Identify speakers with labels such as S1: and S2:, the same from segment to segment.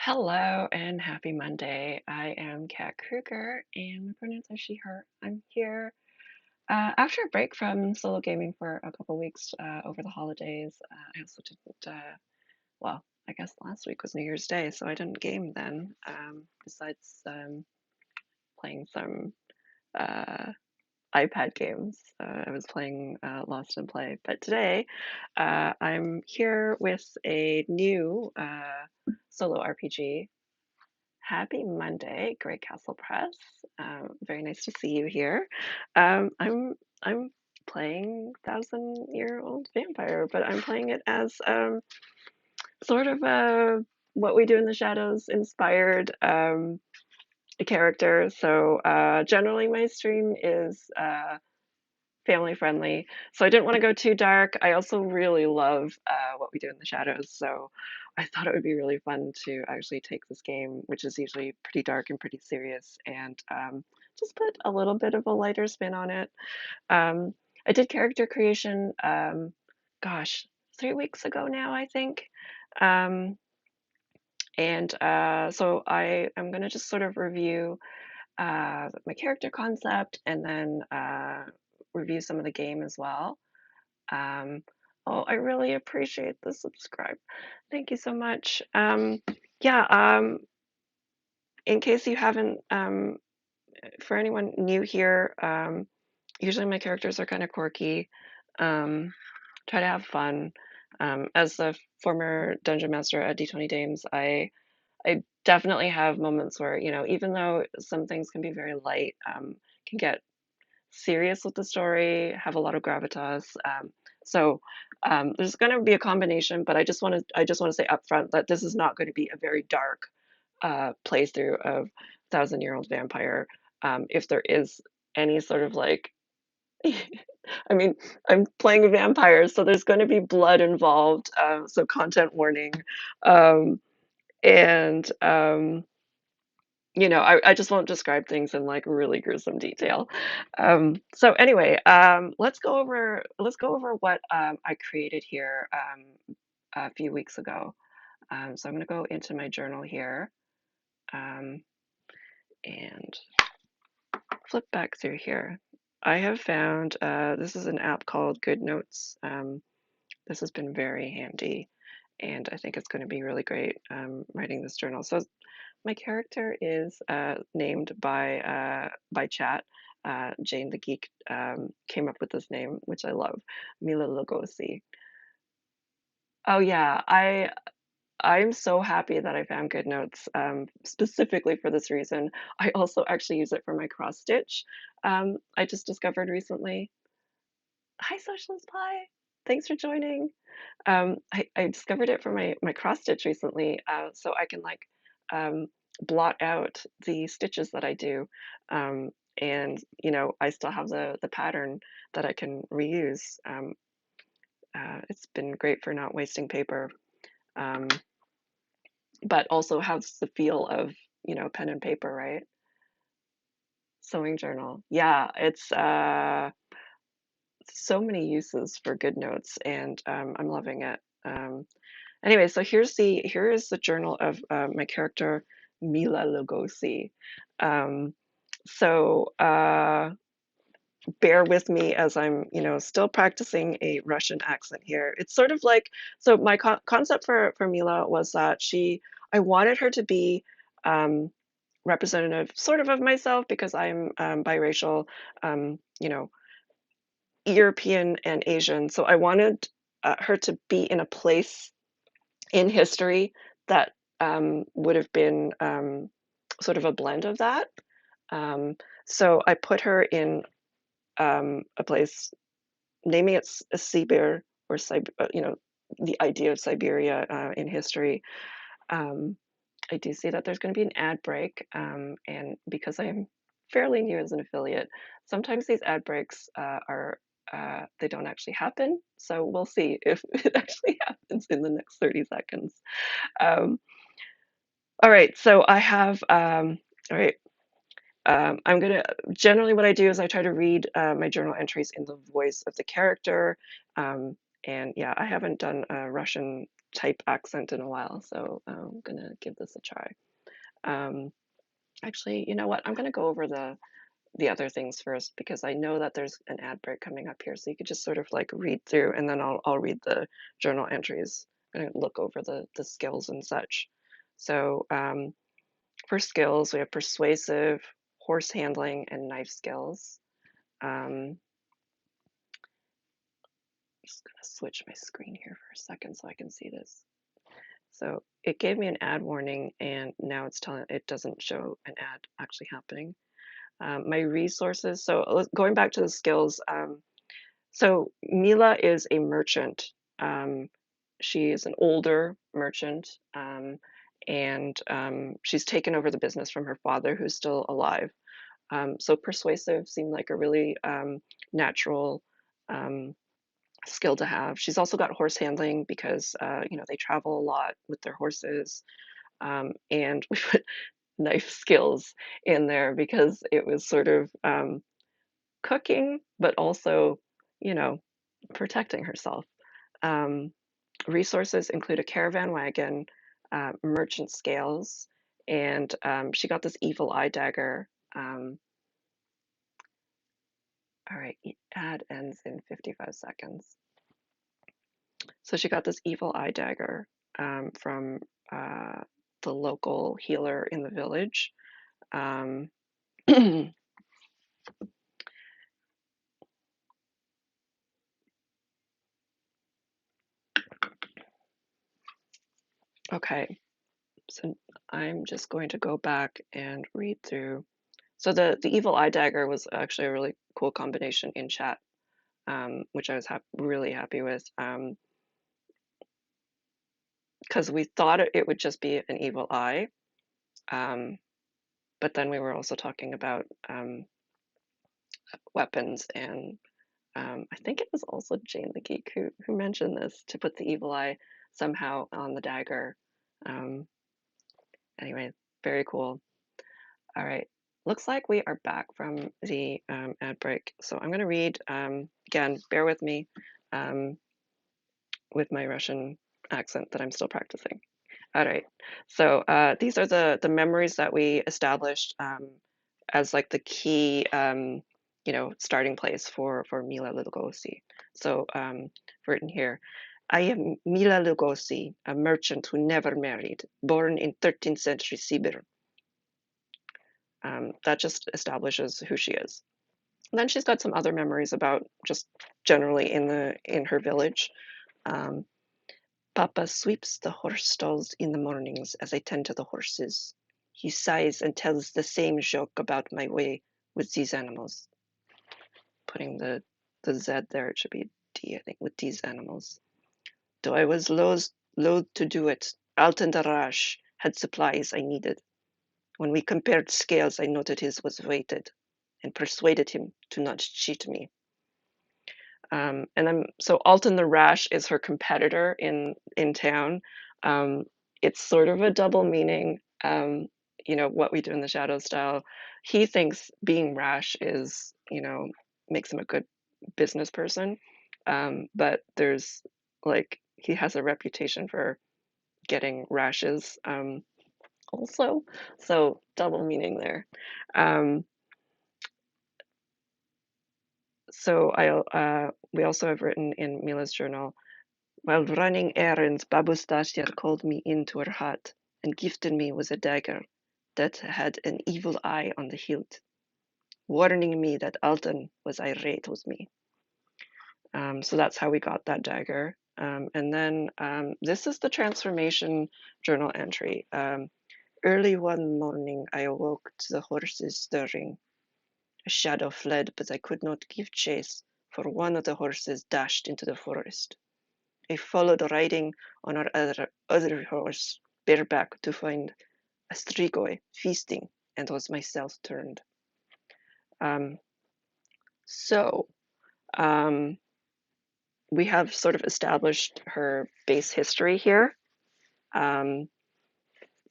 S1: Hello and happy Monday. I am Kat Kruger and my pronouns are she, her. I'm here after a break from solo gaming for a couple weeks over the holidays. I also didn't, well, I guess last week was New Year's Day, so I didn't game then, besides playing some uh, iPad games. I was playing Lost in Play. But today I'm here with a new solo RPG. Happy Monday, Great Castle Press. Very nice to see you here. I'm playing Thousand-Year-Old Vampire, but I'm playing it as sort of a What We Do in the Shadows inspired character. So generally, my stream is family friendly. So I didn't want to go too dark. I also really love What We Do in the Shadows. So I thought it would be really fun to actually take this game, which is usually pretty dark and pretty serious, and just put a little bit of a lighter spin on it. I did character creation, gosh, 3 weeks ago now, I think. Um, and so I am going to just sort of review my character concept and then review some of the game as well. Um, oh, I really appreciate the subscribe. Thank you so much. Yeah, in case you haven't, for anyone new here, usually my characters are kind of quirky. Um, Try to have fun. As the former dungeon master at D20 Dames, I definitely have moments where, even though some things can be very light, can get serious with the story, have a lot of gravitas. So there's going to be a combination, but I just want to say upfront that this is not going to be a very dark playthrough of Thousand-Year-Old Vampire. If there is any sort of like, I mean, I'm playing a vampire, so there's going to be blood involved. So content warning, um, and I just won't describe things in like really gruesome detail. So anyway, let's go over what I created here a few weeks ago. So I'm going to go into my journal here um, and flip back through here. I have found this is an app called Good Notes. This has been very handy, and I think it's going to be really great writing this journal. So my character is named by chat. Jane the Geek came up with this name, which I love, Mila Lugosi. Oh yeah, I'm so happy that I found Good Notes specifically for this reason. I also actually use it for my cross stitch. I just discovered recently. Hi, Socialist Pie. Thanks for joining. I discovered it for my cross stitch recently, so I can like um, blot out the stitches that I do, um, and I still have the pattern that I can reuse. It's been great for not wasting paper, um, but also has the feel of pen and paper, right? Sewing journal, yeah, it's so many uses for Good Notes, and I'm loving it. Anyway, so here is the journal of my character Mila Lugosi. Um, so bear with me as I'm, still practicing a Russian accent here. It's sort of like my concept for Mila was that I wanted her to be representative, sort of myself because I'm biracial, European and Asian. So I wanted her to be in a place in history that would have been sort of a blend of that. Um, so I put her in a place, naming it Sibir or the idea of Siberia in history. Um, I do see that there's going to be an ad break, and because I am fairly new as an affiliate, sometimes these ad breaks are they don't actually happen. So we'll see if it actually happens in the next 30 seconds. Um, all right, so I have, all right, I'm gonna, generally what I do is I try to read my journal entries in the voice of the character. Um, and yeah, I haven't done Russian type accent in a while, so I'm gonna give this a try. Um, Actually, you know what? I'm gonna go over the other things first because I know that there's an ad break coming up here, so you could just sort of like read through, and then I'll read the journal entries. I'm gonna look over the skills and such. So for skills, we have persuasive, horse handling, and knife skills. I'm just gonna switch my screen here for a second so I can see this. So it gave me an ad warning, and now it's telling it doesn't show an ad actually happening. My resources. So going back to the skills. So Mila is a merchant. Um, she is an older merchant, and she's taken over the business from her father, who's still alive. So persuasive seemed like a really natural um, skill to have. She's also got horse handling because they travel a lot with their horses, and we put knife skills in there because it was sort of cooking, but also, you know, protecting herself. Um, Resources include a caravan wagon, merchant scales, and she got this evil eye dagger. All right, ad ends in 55 seconds. So she got this evil eye dagger from uh, the local healer in the village. Um, okay, so I'm just going to go back and read through. So the evil eye dagger was actually a really cool combination in chat, which I was really happy with, because we thought it would just be an evil eye, um, but then we were also talking about weapons, and I think it was also Jane the Geek who mentioned this to put the evil eye somehow on the dagger. Um, anyway, very cool. All right. Looks like we are back from the ad break. So I'm going to read, again, bear with me with my Russian accent that I'm still practicing. All right. So these are the memories that we established as like the key, starting place for Mila Lugosi. So written here. I am Mila Lugosi, a merchant who never married, born in 13th century Sibir. That just establishes who she is. And then she's got some other memories about just generally in her village. Um, Papa sweeps the horse stalls in the mornings as I tend to the horses. He sighs and tells the same joke about my way with these animals. Putting the Z there, it should be D, I think, with these animals. Though I was loath to do it, Alton Darash had supplies I needed. When we compared scales, I noted his was weighted and persuaded him to not cheat me. And then, so Alton the Rash is her competitor in town. Um, it's sort of a double meaning. What we do in the shadow style. He thinks being rash is, makes him a good business person. But there's like he has a reputation for getting rashes also. So double meaning there. Um, we also have written in Mila's journal, while running errands, Babu Stasia called me into her hut and gifted me with a dagger that had an evil eye on the hilt, warning me that Alton was irate with me. So that's how we got that dagger. And then this is the transformation journal entry. Early one morning, I awoke to the horses stirring. A shadow fled, but I could not give chase, for one of the horses dashed into the forest. I followed, riding on our other horse, bareback, to find a strigoi feasting, and was myself turned. Um, so um, we have sort of established her base history here. Um,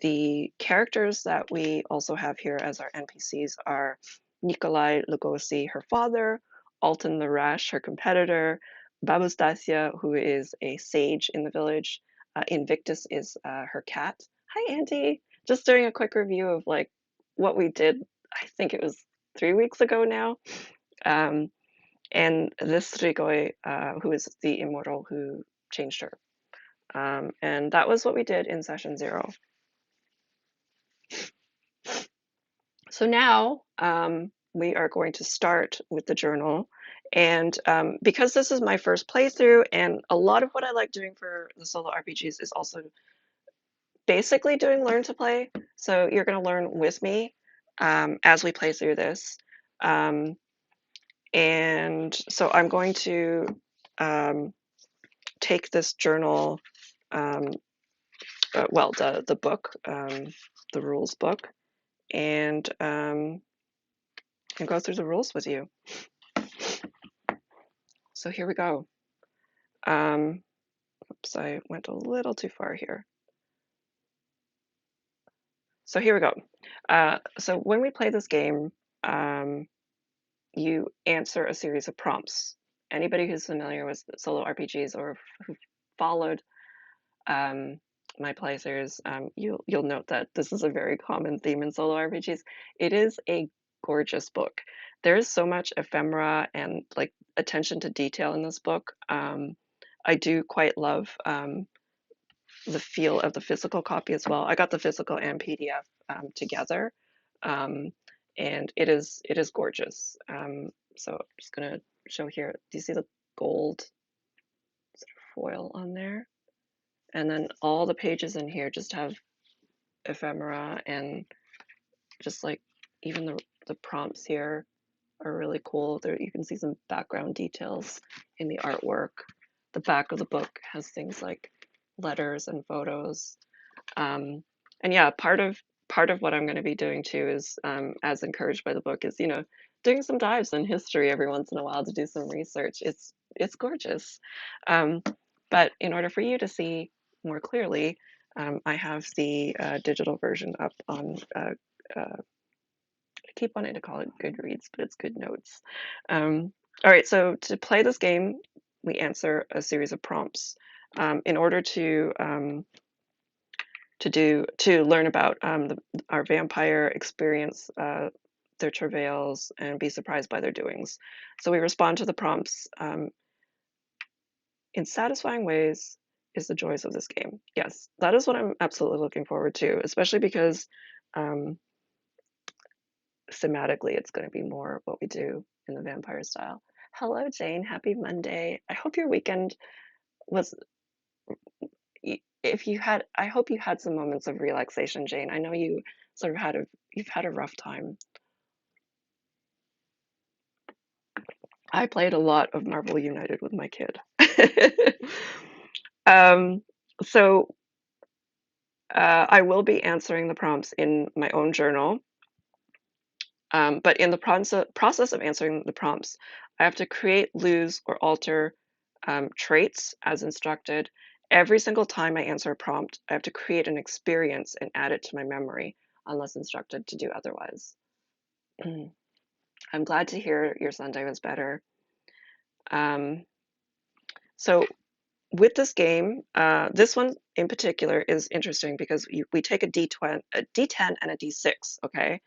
S1: the characters that we also have here as our NPCs are Nikolai Lugosi, her father, Alton the Rash, her competitor, Babu Stasia, who is a sage in the village, Invictus is her cat. Hi, Andy. Just doing a quick review of like what we did. I think it was 3 weeks ago now. Um, and this Rigoi, who is the immortal who changed her. And that was what we did in session 0. So now we are going to start with the journal. And because this is my first playthrough, and a lot of what I like doing for the solo RPGs is also basically doing learn to play. So you're going to learn with me as we play through this. And so I'm going to take this journal, well, the book, the rules book, and go through the rules with you. So here we go. Oops, I went a little too far here. So here we go. So when we play this game, you answer a series of prompts. Anybody who's familiar with solo RPGs or who followed my playthroughs, you'll note that this is a very common theme in solo RPGs. It is a gorgeous book. There is so much ephemera and like attention to detail in this book. I do quite love the feel of the physical copy as well. I got the physical and PDF together, and it is gorgeous. So I'm just gonna show here. Do you see the gold sort of foil on there? And then all the pages in here just have ephemera, and just like even the prompts here are really cool. There you can see some background details in the artwork. The back of the book has things like letters and photos. And yeah, part of what I'm going to be doing too is, as encouraged by the book, is doing some dives in history every once in a while to do some research. It's gorgeous, um, but in order for you to see more clearly, I have the digital version up on. I keep wanting to call it Goodreads, but it's Good Notes. All right, so to play this game, we answer a series of prompts in order to learn about our vampire, experience their travails, and be surprised by their doings. So we respond to the prompts in satisfying ways. Is the joys of this game. Yes, that is what I'm absolutely looking forward to, especially because thematically it's going to be more of what we do in the vampire style. Hello, Jane. Happy Monday. I hope your weekend was, if you had, I hope you had some moments of relaxation, Jane. I know you sort of you've had a rough time. I played a lot of Marvel United with my kid. um, so I will be answering the prompts in my own journal. But in the process of answering the prompts, I have to create, lose, or alter traits as instructed. Every single time I answer a prompt, I have to create an experience and add it to my memory, unless instructed to do otherwise. I'm glad to hear your Sunday was better. So with this game, this one in particular is interesting because we take a D10 and a D6, okay?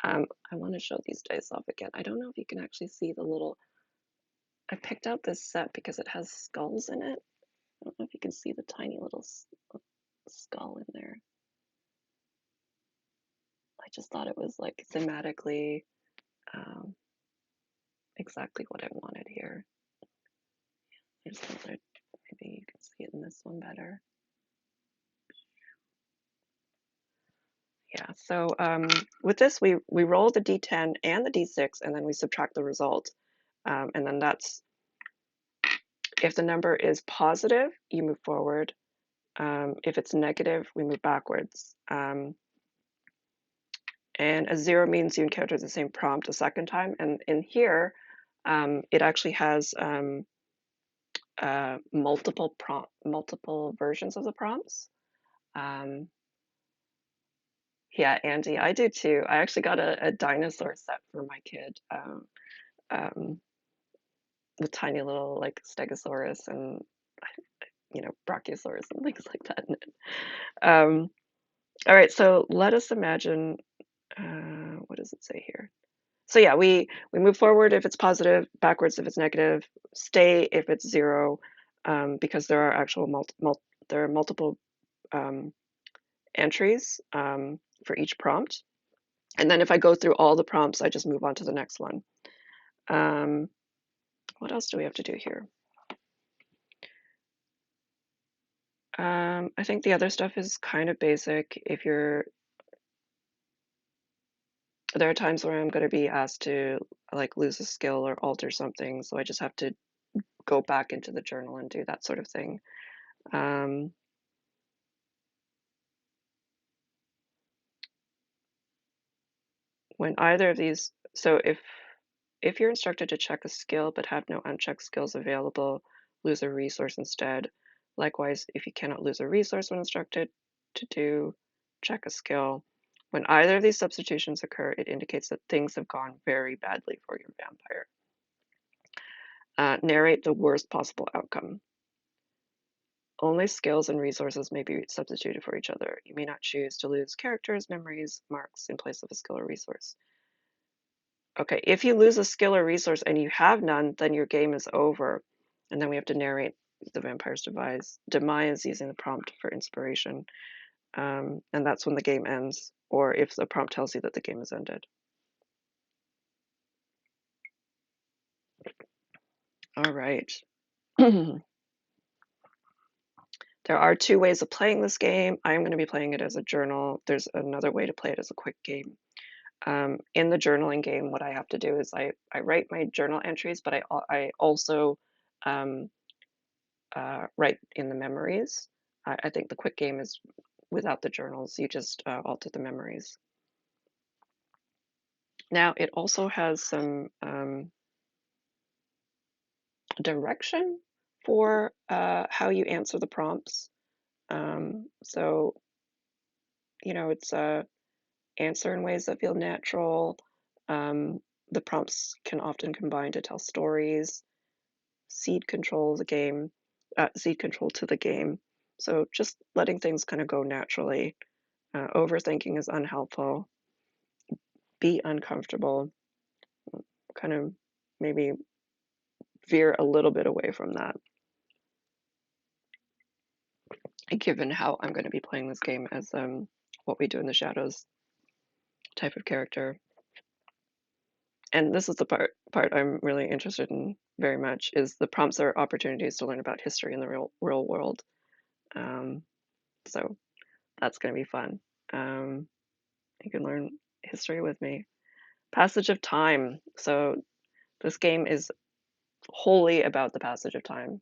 S1: I want to show these dice off again. I don't know if you can actually see the little, I picked out this set because it has skulls in it. I don't know if you can see the tiny little skull in there. I just thought it was like thematically exactly what I wanted here. I just wanted, maybe you can see it in this one better. Yeah, so with this, we roll the D10 and the D6, and then we subtract the result. And then that's, if the number is positive, you move forward. If it's negative, we move backwards. And a 0 means you encounter the same prompt a second time. And in here, it actually has multiple versions of the prompts. Yeah, Andy, I do too. I actually got a dinosaur set for my kid. The tiny little like Stegosaurus, and brachiosaurs and things like that in it. All right, so let us imagine, what does it say here? So yeah, we move forward if it's positive, backwards if it's negative, stay if it's zero, because there are actual there are multiple um, entries for each prompt. And then if I go through all the prompts, I just move on to the next one. Um, what else do we have to do here? I think the other stuff is kind of basic. There are times where I'm going to be asked to like lose a skill or alter something, so I just have to go back into the journal and do that sort of thing. Um, when either of these, so if you're instructed to check a skill but have no unchecked skills available, lose a resource instead. Likewise, if you cannot lose a resource when instructed to do check a skill. When either of these substitutions occur, it indicates that things have gone very badly for your vampire. Narrate the worst possible outcome. Only skills and resources may be substituted for each other. You may not choose to lose characters, memories, marks in place of a skill or resource. Okay, if you lose a skill or resource and you have none, then your game is over. And then we have to narrate the vampire's demise using the prompt for inspiration. And that's when the game ends, or if the prompt tells you that the game has ended. All right. There are two ways of playing this game. I'm going to be playing it as a journal. There's another way to play it as a quick game. In the journaling game, what I have to do is I write my journal entries, but I also um, write in the memories. I think the quick game is without the journals. You just alter the memories. Now, it also has some direction for how you answer the prompts. So, it's answer in ways that feel natural. Um, the prompts can often combine to tell stories. Seed control to the game. So just letting things kind of go naturally. Overthinking is unhelpful. Be uncomfortable. Kind of maybe veer a little bit away from that, given how I'm going to be playing this game as what we do in the shadows type of character. And this is the part I'm really interested in very much is the prompts are opportunities to learn about history in the real world. So that's going to be fun. You can learn history with me. Passage of time. So this game is wholly about the passage of time.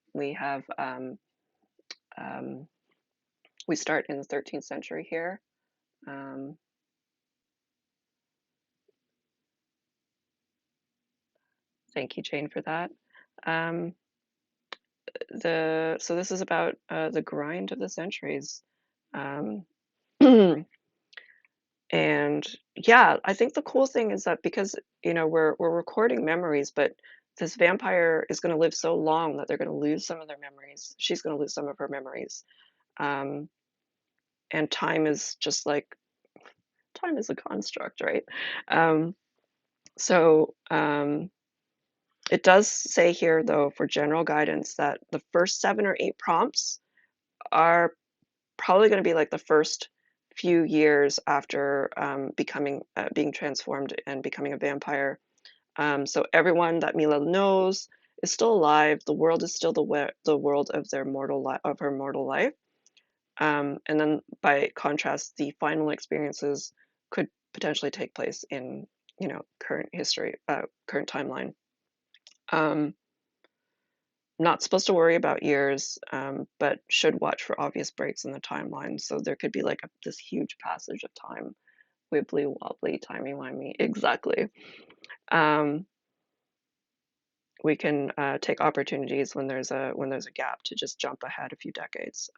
S1: Um, we start in the 13th century here. Um, thank you, Jane, for that. Um, so this is about the grind of the centuries. Um, and yeah, I think the cool thing is that because we're recording memories, but this vampire is going to live so long that they're going to lose some of their memories. She's going to lose some of her memories. Um, and time is just like time is a construct, right? Um, so it does say here, though, for general guidance, that the first 7 or 8 prompts are probably going to be like the first few years after being transformed and becoming a vampire. So everyone that Mila knows is still alive. The world is still the world of her mortal life. And then by contrast, the final experiences could potentially take place in, current history, current timeline. Um, not supposed to worry about years, but should watch for obvious breaks in the timeline. So there could be like this huge passage of time, wibbly wobbly, timey wimey. Exactly. Um, we can take opportunities when there's a gap to just jump ahead a few decades.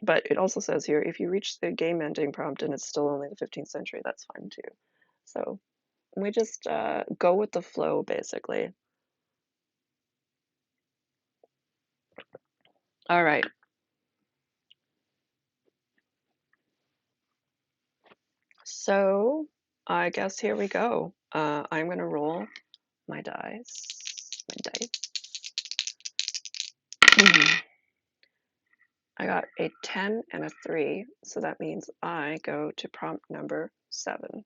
S1: But it also says here, if you reach the game ending prompt and it's still only the 15th century, that's fine too. So we just go with the flow, basically. All right. So I guess here we go. I'm going to roll my dice. My dice. I got a 10 and a 3, so that means I go to prompt number 7.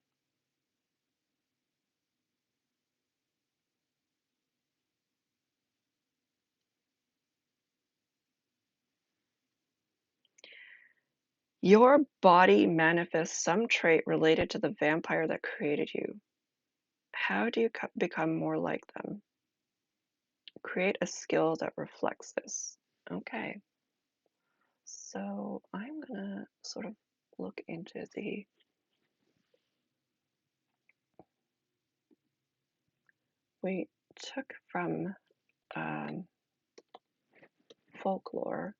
S1: Your body manifests some trait related to the vampire that created you. How do you become more like them? Create a skill that reflects this. Okay, so I'm gonna sort of look into the we took from folklore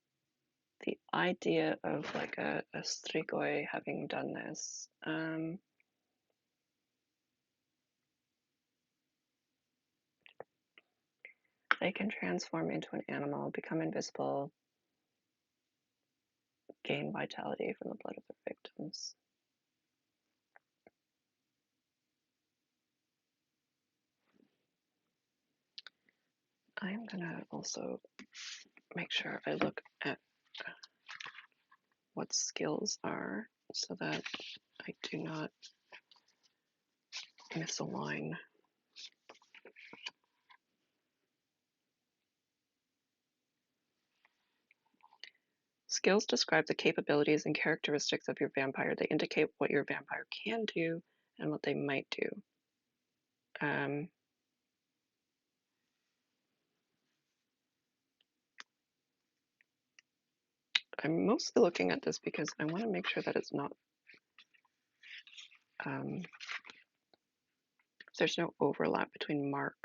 S1: the idea of like a strigoi having done this. They can transform into an animal, become invisible, gain vitality from the blood of their victims. I'm gonna also make sure I look at what skills are so that I do not misalign. Skills describe the capabilities and characteristics of your vampire. They indicate what your vampire can do and what they might do. I'm mostly looking at this because I want to make sure that it's not there's no overlap between mark.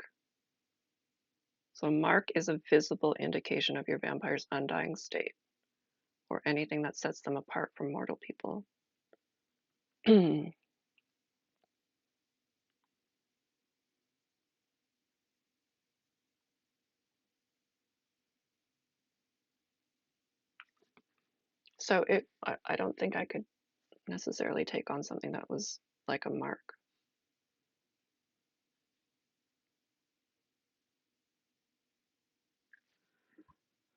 S1: So mark is a visible indication of your vampire's undying state or anything that sets them apart from mortal people. So I don't think I could necessarily take on something that was like a mark.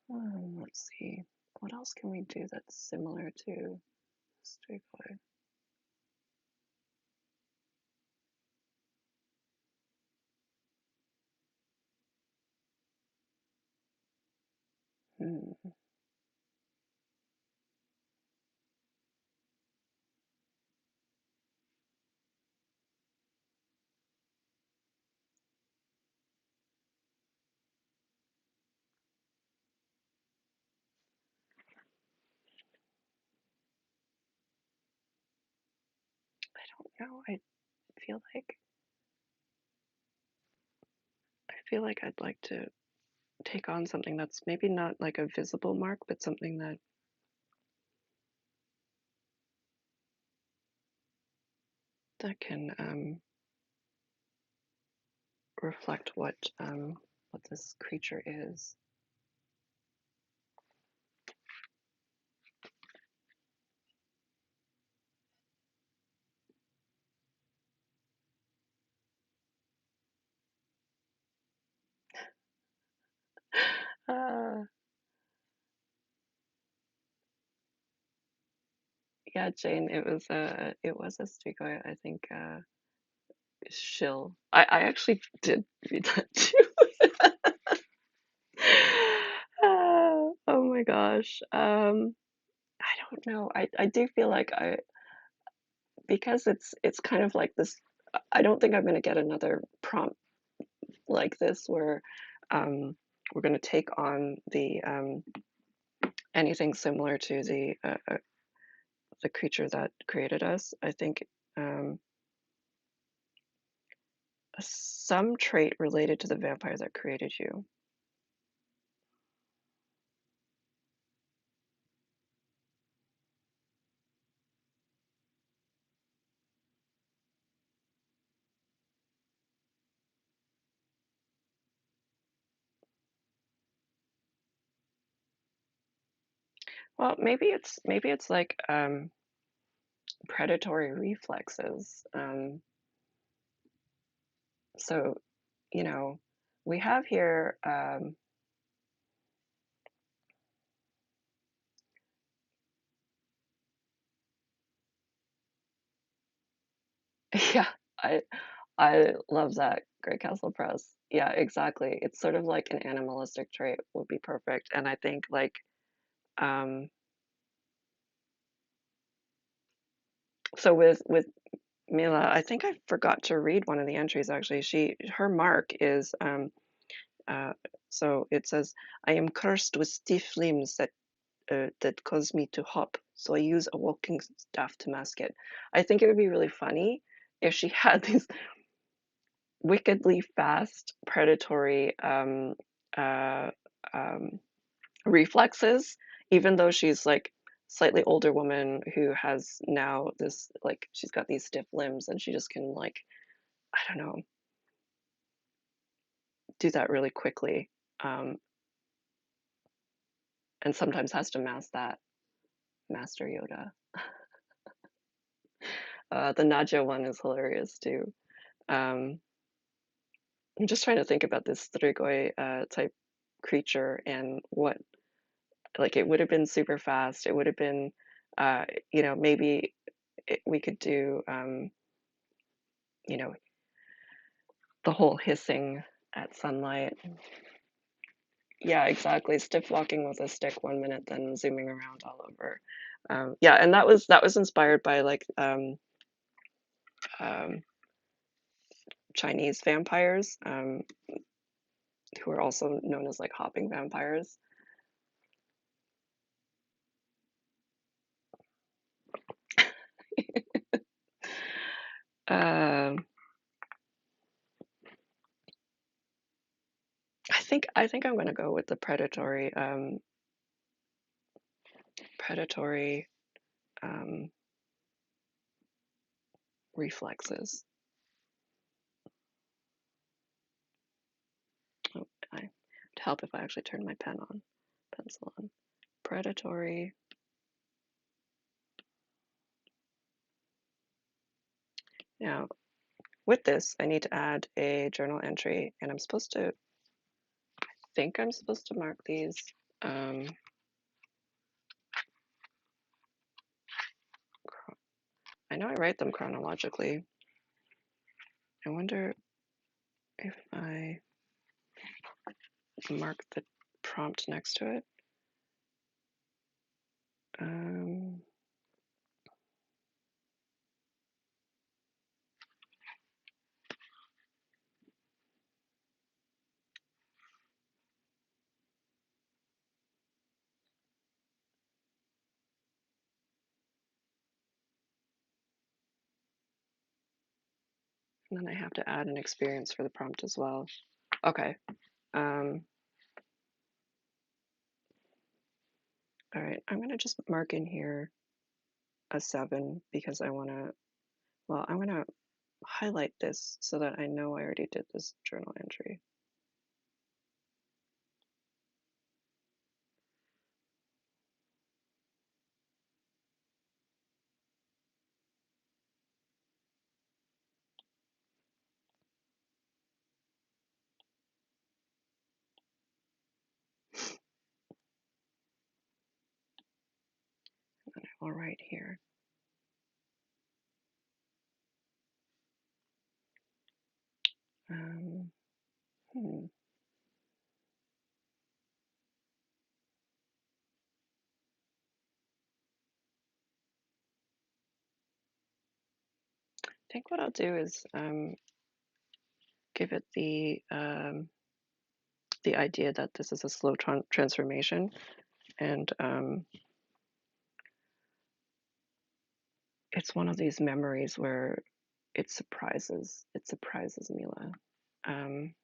S1: Let's see. What else can we do that's similar to Strigoi? Hmm. I don't know. I feel like I'd like to take on something that's maybe not like a visible mark, but something that can reflect what this creature is. Uh, yeah, Jane, it was a Strigoi, I think shill. I actually did read that too. Oh my gosh. I don't know. I do feel like I because it's kind of like this. I don't think I'm going to get another prompt like this where we're going to take on the anything similar to the creature that created us. I think some trait related to the vampire that created you. Well, maybe it's like predatory reflexes. So, you know, we have here, yeah, I I love that, Great Castle Press. Yeah, exactly. It's sort of like an animalistic trait would be perfect. And I think like um so with Mila, I think I forgot to read one of the entries actually. Her mark is uh so it says I am cursed with stiff limbs that cause me to hop, so I use a walking staff to mask it. I think it would be really funny if she had these wickedly fast predatory uh, um, reflexes, even though she's like slightly older woman who has now this like she's got these stiff limbs and she just can like I don't know do that really quickly, um, and sometimes has to mask that Master Yoda. The Naja one is hilarious too. Um, I'm just trying to think about this Strigoi type creature and what like it would have been super fast. It would have been, maybe we could do, you know, the whole hissing at sunlight. Yeah, exactly. Stiff walking with a stick 1 minute, then zooming around all over. Yeah, and that was inspired by like um, Chinese vampires, who are also known as like hopping vampires. Um, I think I'm gonna go with the predatory um, reflexes. Oh, I to help if I actually turn my pencil on. Predatory. Now, with this, I need to add a journal entry, and I'm supposed to mark these. Um, I know I write them chronologically. I wonder if I mark the prompt next to it. Um, and then I have to add an experience for the prompt as well. Okay. Um, all right. I'm going to just mark in here a 7 because I'm going to highlight this so that I know I already did this journal entry. And I will write here. Um, hmm. I think what I'll do is give it the idea that this is a slow transformation, and it's one of these memories where it surprises Mila. Um,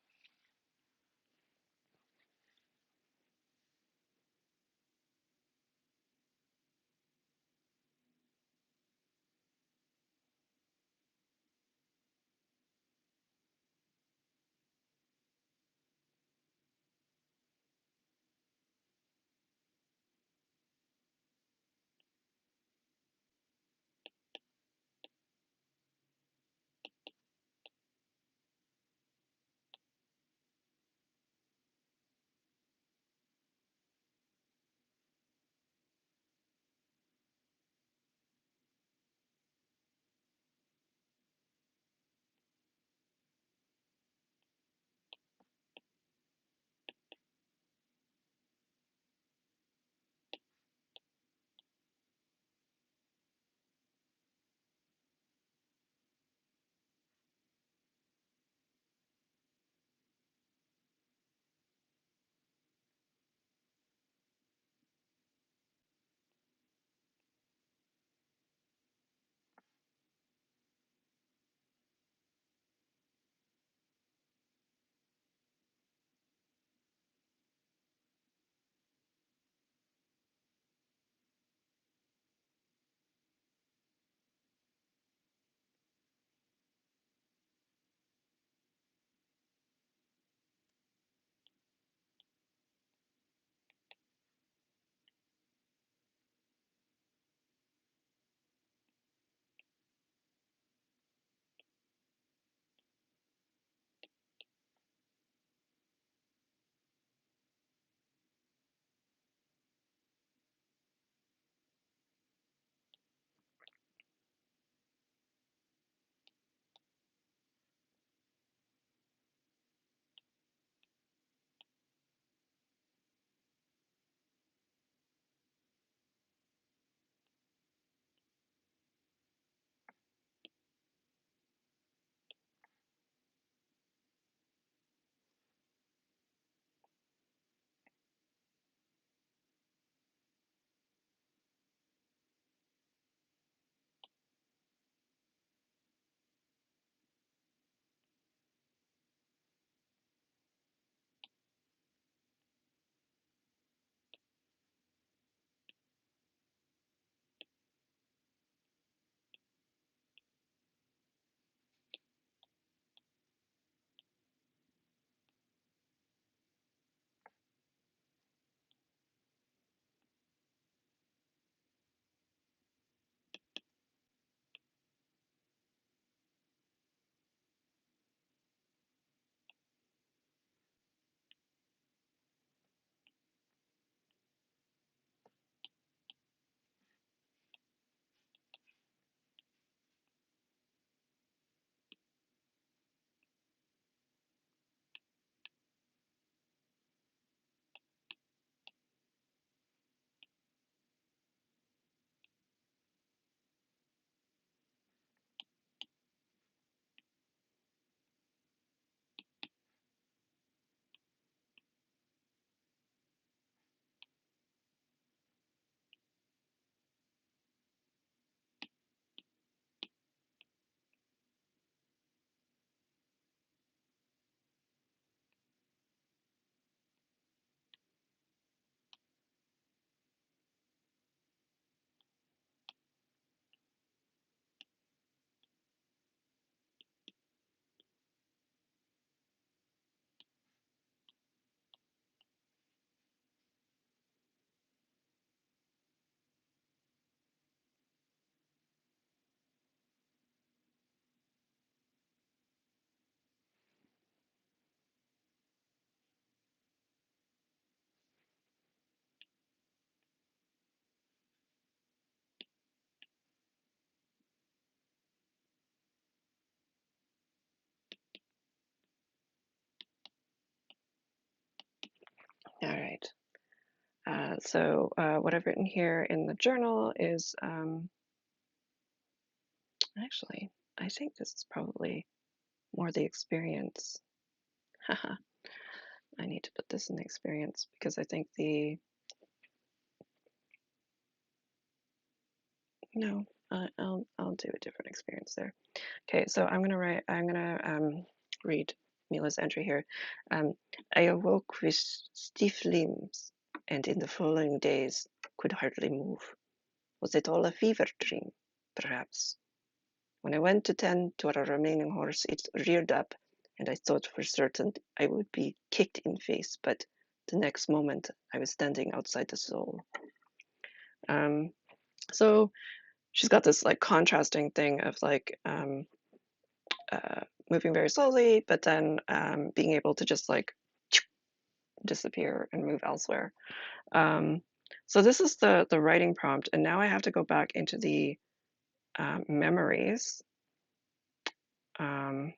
S1: So what I've written here in the journal is actually, I think this is probably more the experience. Haha, I need to put this in the experience because I think no, I'll do a different experience there. Okay, so I'm gonna read Mila's entry here. I awoke with stiff limbs and in the following days could hardly move. Was it all a fever dream? Perhaps. When I went to tend to our remaining horse, it reared up, and I thought for certain I would be kicked in the face, but the next moment I was standing outside the stall. Um, so she's got this like contrasting thing of like uh, moving very slowly, but then being able to just like disappear and move elsewhere. Um, so this is the writing prompt, and now I have to go back into the memories. I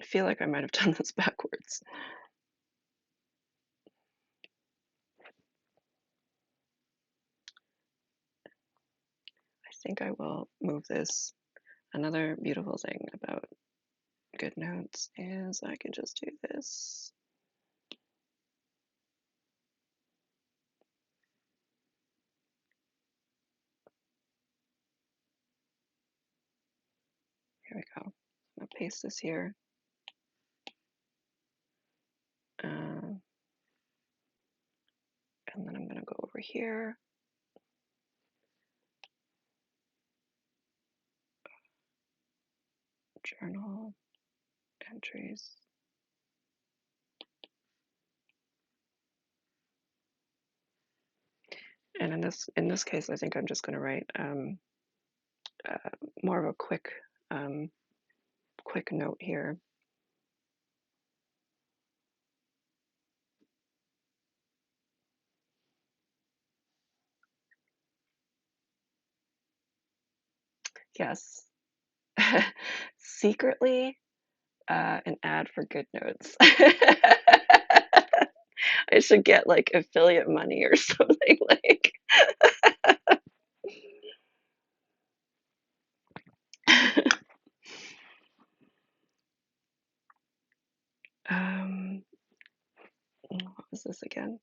S1: feel like I might have done this backwards. I think I will move this. Another beautiful thing about GoodNotes is I can just do this. Here we go. I'm gonna paste this here. And then I'm gonna go over here. Journal entries. And in this case, I think I'm just gonna write more of a quick note here. Yes. Secretly, an ad for GoodNotes. I should get like affiliate money or something like. um, what was this again?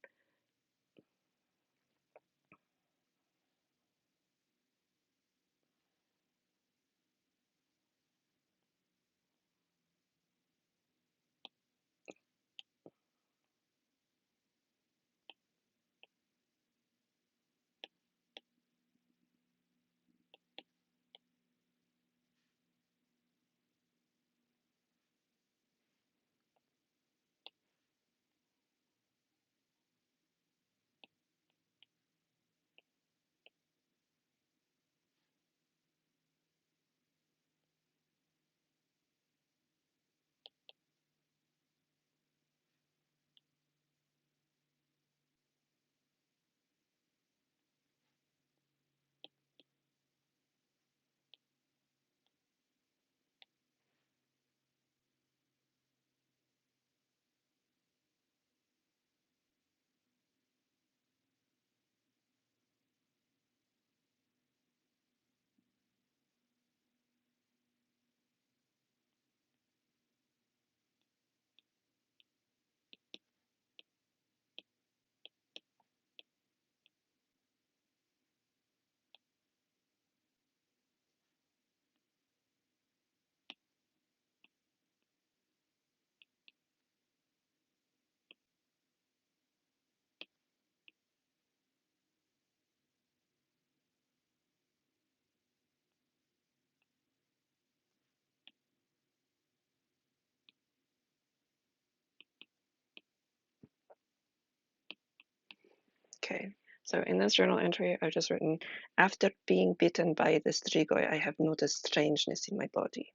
S1: Okay, so in this journal entry, I've just written, after being bitten by the strigoi, I have noticed strangeness in my body.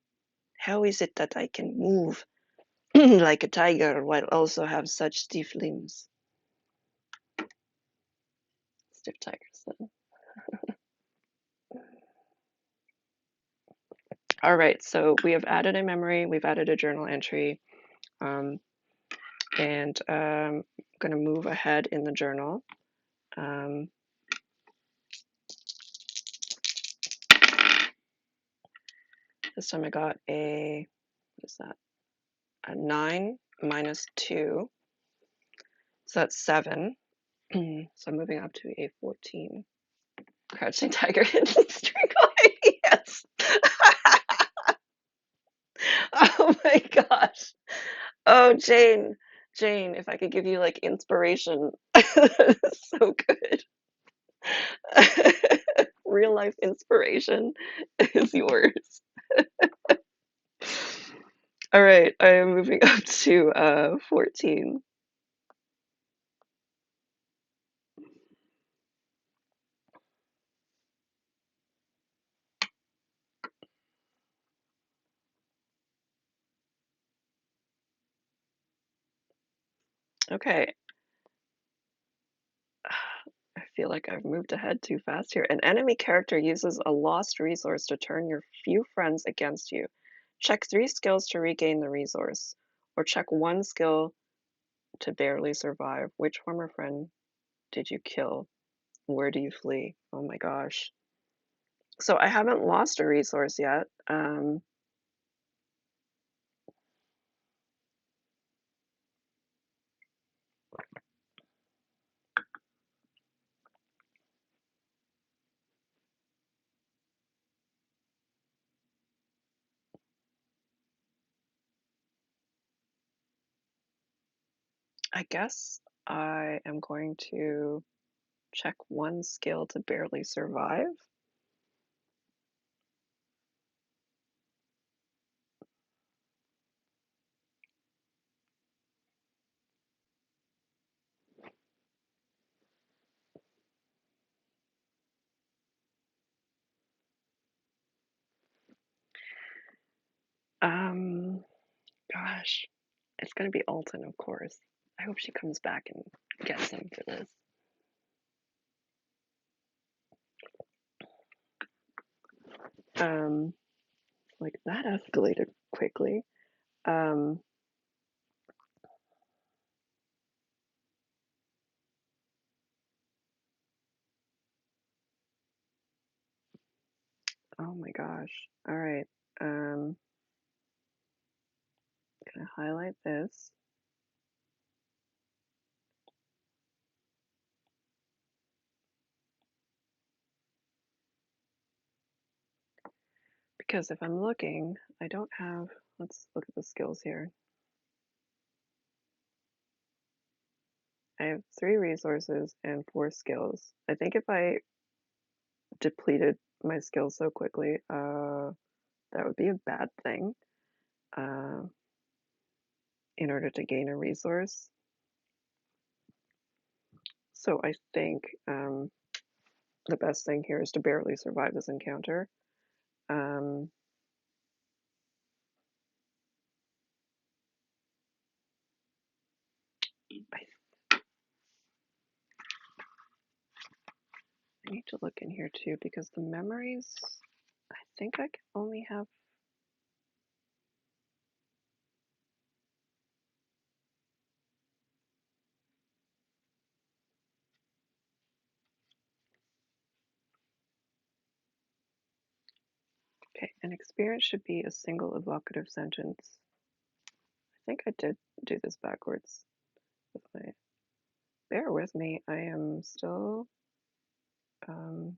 S1: How is it that I can move like a tiger while also have such stiff limbs? Stiff tigers. Then. All right, so we have added a memory, we've added a journal entry, um, and going to move ahead in the journal. This time I got a, what is that? A 9 minus 2. So that's 7. So I'm moving up to a 14. Crouching Tiger, Hidden Streak. Yes. Oh my gosh. Oh, Jane. Jane, if I could give you like inspiration. So good. Real life inspiration is yours. All right, I am moving up to 14. Okay. I feel like I've moved ahead too fast here. An enemy character uses a lost resource to turn your few friends against you. Check 3 skills to regain the resource, or check 1 skill to barely survive. Which former friend did you kill? Where do you flee? Oh my gosh. So I haven't lost a resource yet. I guess I am going to check 1 skill to barely survive. Gosh, it's gonna be Alton, of course. I hope she comes back and gets him for this. Like that escalated quickly. Oh my gosh. All right. Gonna highlight this. Because if I'm looking, I don't have, let's look at the skills here. I have 3 resources and 4 skills. I think if I depleted my skills so quickly, that would be a bad thing uh, in order to gain a resource. So I think the best thing here is to barely survive this encounter. Um, I need to look in here too because the memories, I think I can only have. Okay, an experience should be a single evocative sentence. I think I did do this backwards. Bear with me. I am um,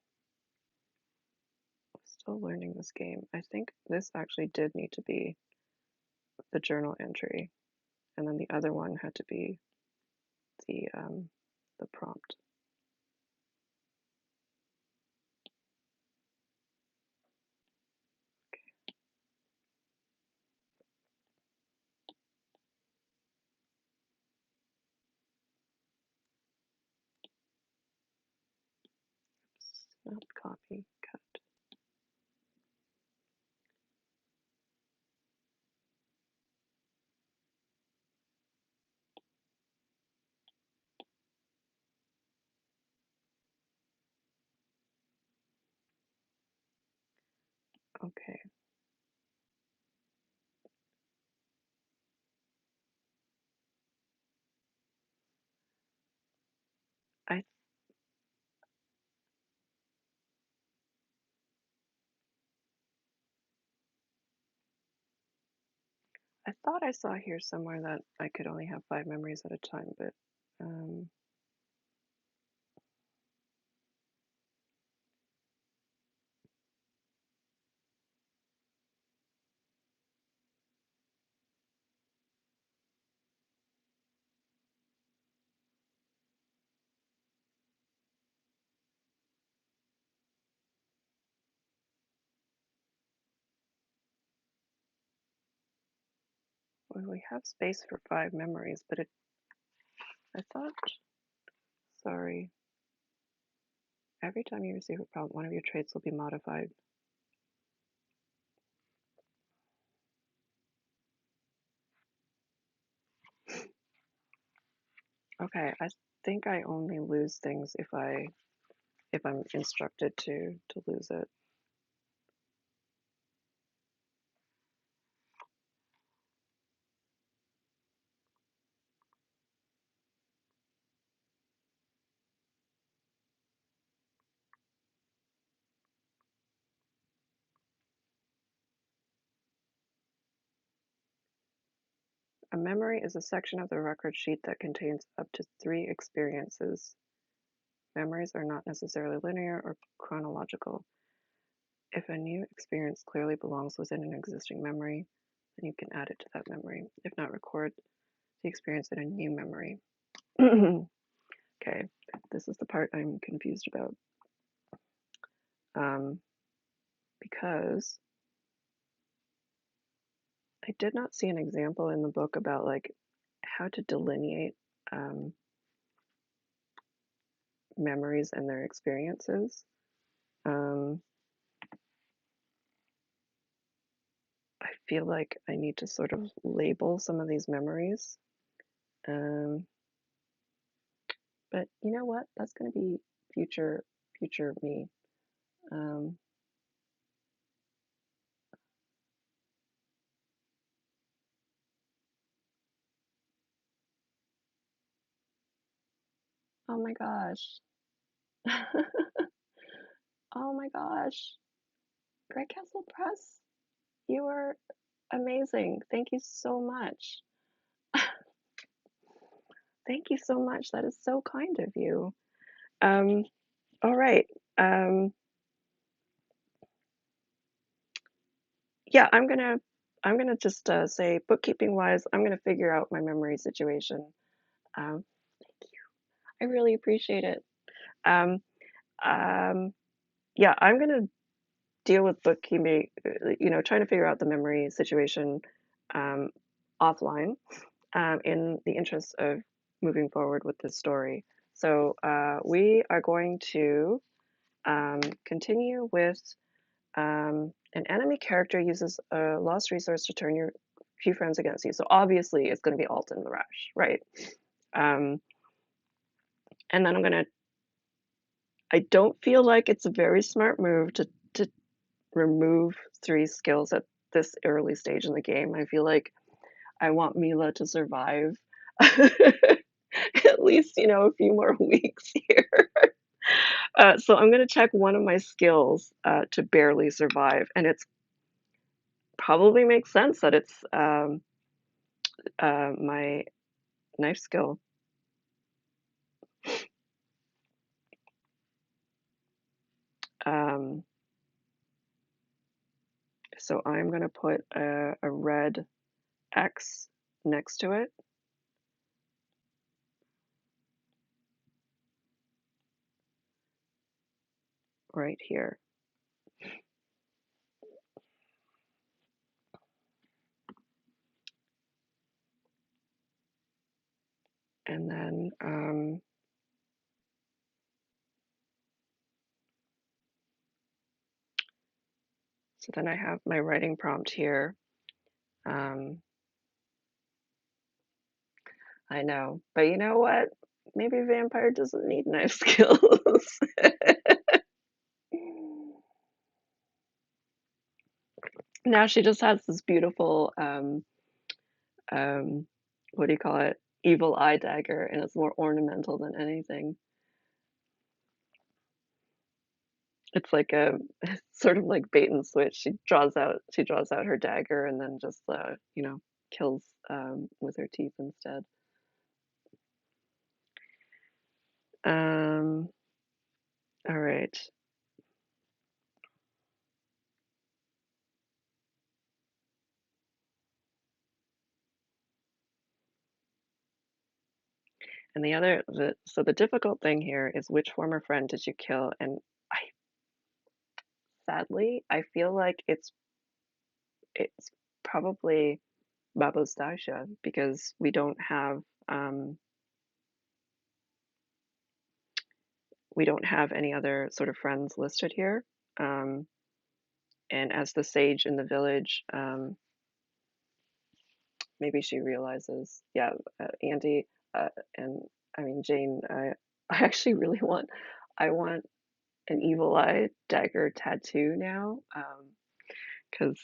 S1: still learning this game. I think this actually did need to be the journal entry, and then the other one had to be the prompt. Not copy, cut. Okay. I thought I saw here somewhere that I could only have 5 memories at a time, but um, well, we have space for 5 memories, but I thought, sorry, every time you receive a prompt, one of your traits will be modified. Okay, I think I only lose things if I'm instructed to lose it. A memory is a section of the record sheet that contains up to 3 experiences. Memories are not necessarily linear or chronological. If a new experience clearly belongs within an existing memory, then you can add it to that memory. If not, record the experience in a new memory. Okay, this is the part I'm confused about. Because I did not see an example in the book about like how to delineate um, memories and their experiences. Um, I feel like I need to sort of label some of these memories. Um, but you know what? That's going to be future me. Um, oh my gosh. Oh my gosh. Greg Castle Press, you are amazing. Thank you so much. Thank you so much. That is so kind of you. Um, all right. Um, yeah, I'm gonna just say bookkeeping wise, I'm gonna figure out my memory situation. Thank you. I really appreciate it. Um, um, yeah, I'm gonna deal with bookkeeping, trying to figure out the memory situation um, offline in the interest of moving forward with this story. So we are going to continue with an enemy character uses a lost resource to turn your few friends against you. So obviously it's going to be Alton the Rash, right? Um, and then I don't feel like it's a very smart move to remove 3 skills at this early stage in the game. I feel like I want Mila to survive at least, a few more weeks here. So I'm going to check one of my skills to barely survive. And it's probably makes sense that it's my knife skill. Um, so I'm going to put a red X next to it. Right here. And then so then I have my writing prompt here. Um, I know, but you know what? Maybe vampire doesn't need knife skills. Now she just has this beautiful um, what do you call it? Evil eye dagger, and it's more ornamental than anything. It's like a sort of like bait and switch. She draws out her dagger and then just kills with her teeth instead. Um, all right. And so the difficult thing here is which former friend did you kill? And I sadly, I feel like it's probably Babostasha because um we don't have any other sort of friends listed here. Um, and as the sage in the village, maybe she realizes, yeah, Andy, and I mean Jane. I actually really I want an evil eye dagger tattoo now, because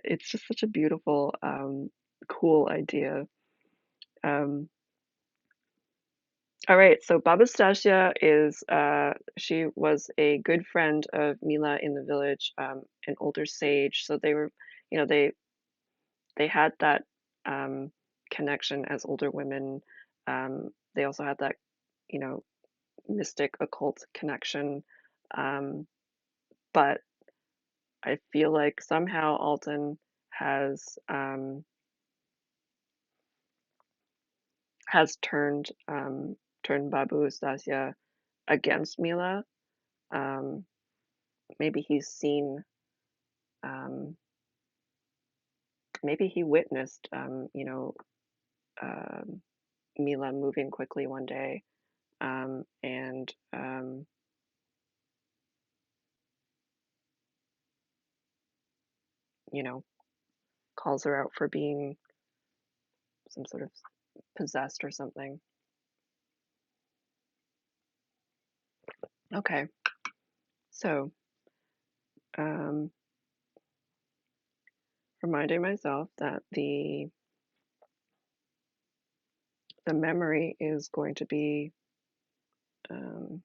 S1: it's just such a beautiful, cool idea. Um, all right, so Baba Stasia is she was a good friend of Mila in the village, an older sage. So they were, you know, they had that connection as older women. They also had that, you know, mystic occult connection. Um, but I feel like somehow Alton has turned Babu Stasia against Mila. Um, maybe he's seen, um, maybe he witnessed, um, Mila moving quickly one day, and you know, calls her out for being some sort of possessed or something. Okay, so um, reminding myself that the memory is going to be um,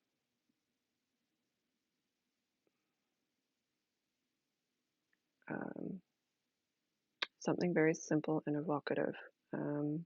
S1: um, something very simple and evocative. Um,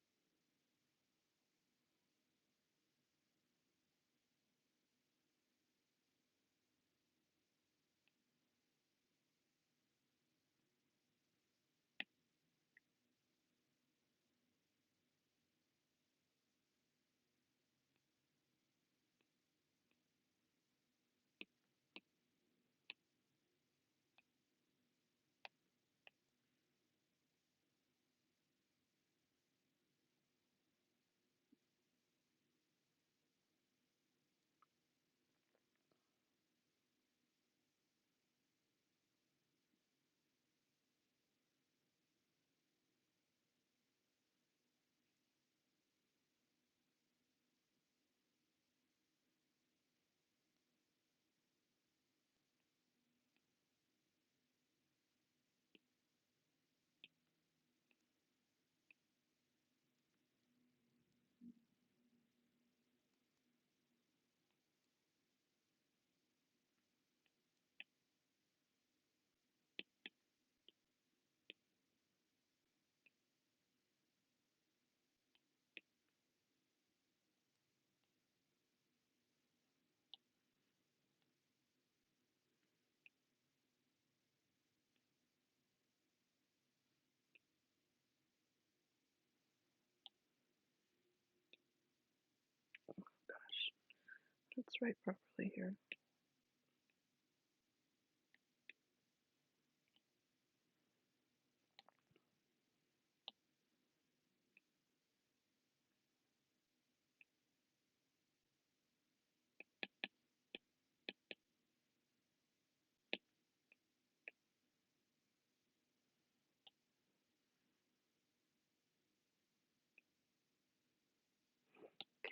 S1: gosh, let's write properly here.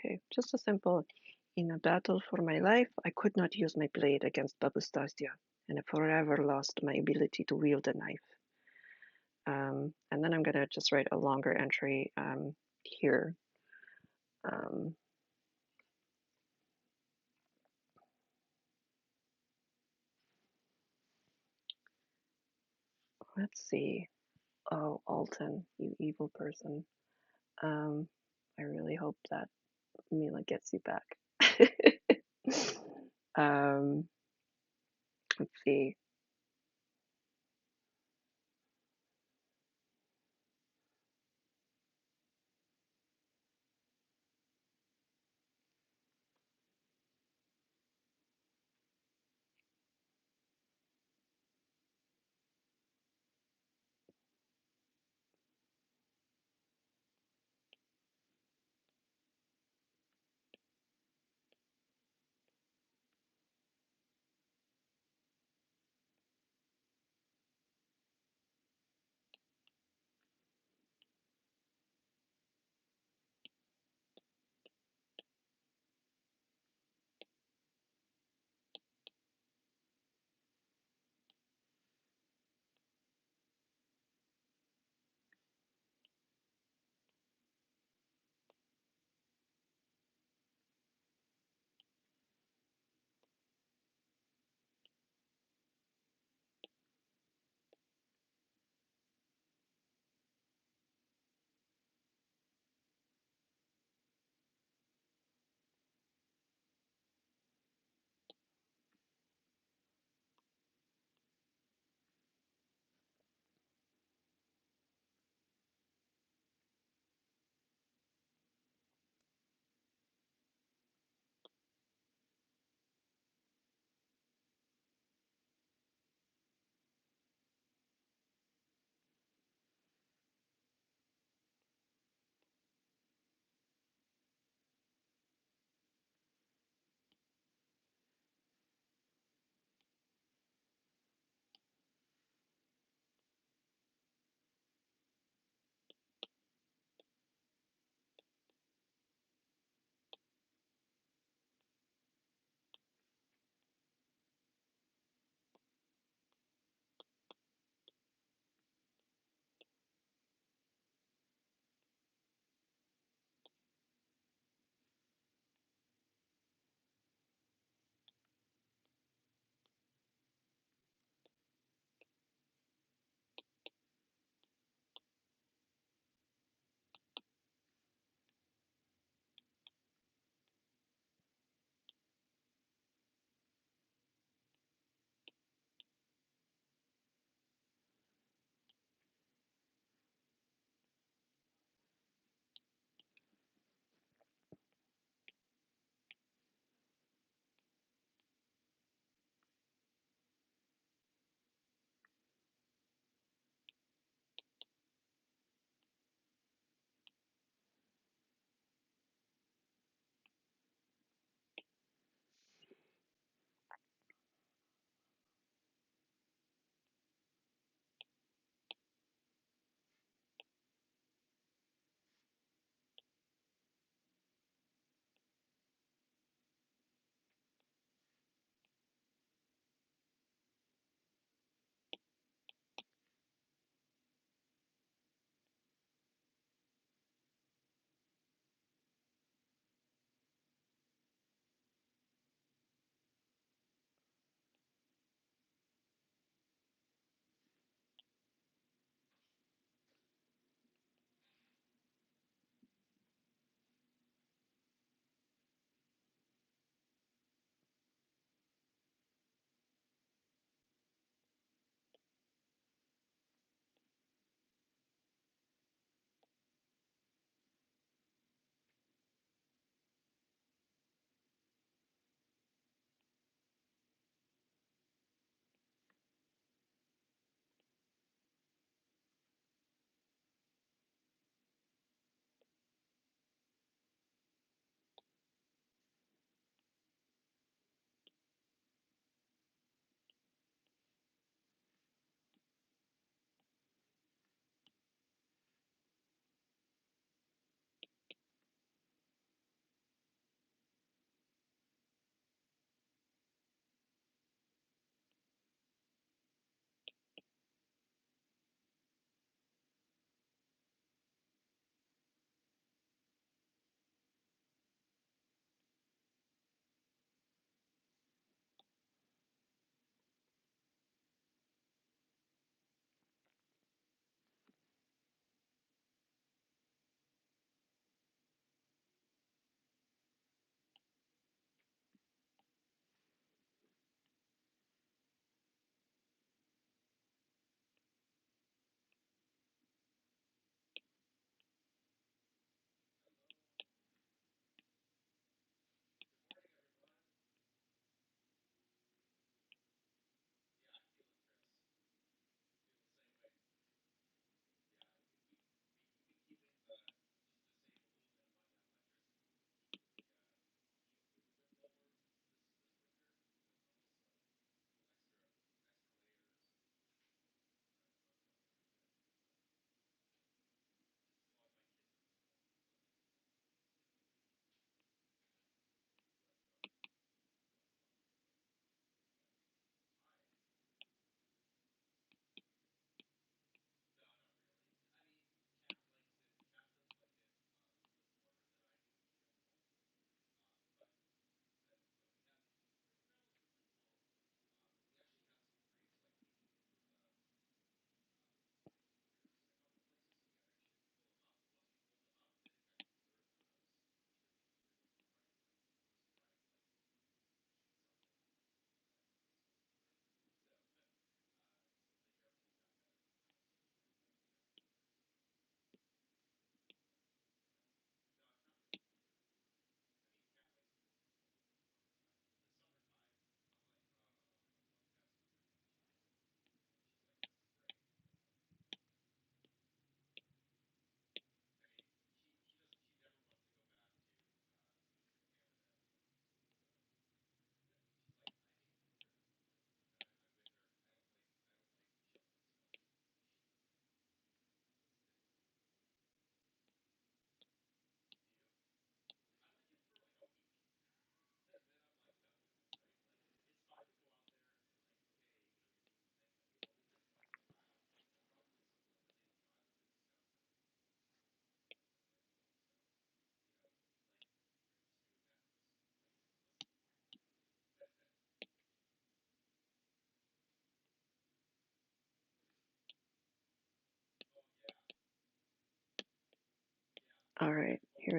S1: Okay, just a simple. In a battle for my life, I could not use my blade against Babustastia, and I forever lost my ability to wield a knife. And then I'm gonna just write a longer entry here. Um, let's see. Oh, Alton, you evil person. Um, I really hope that Mila gets you back. Um, let's see.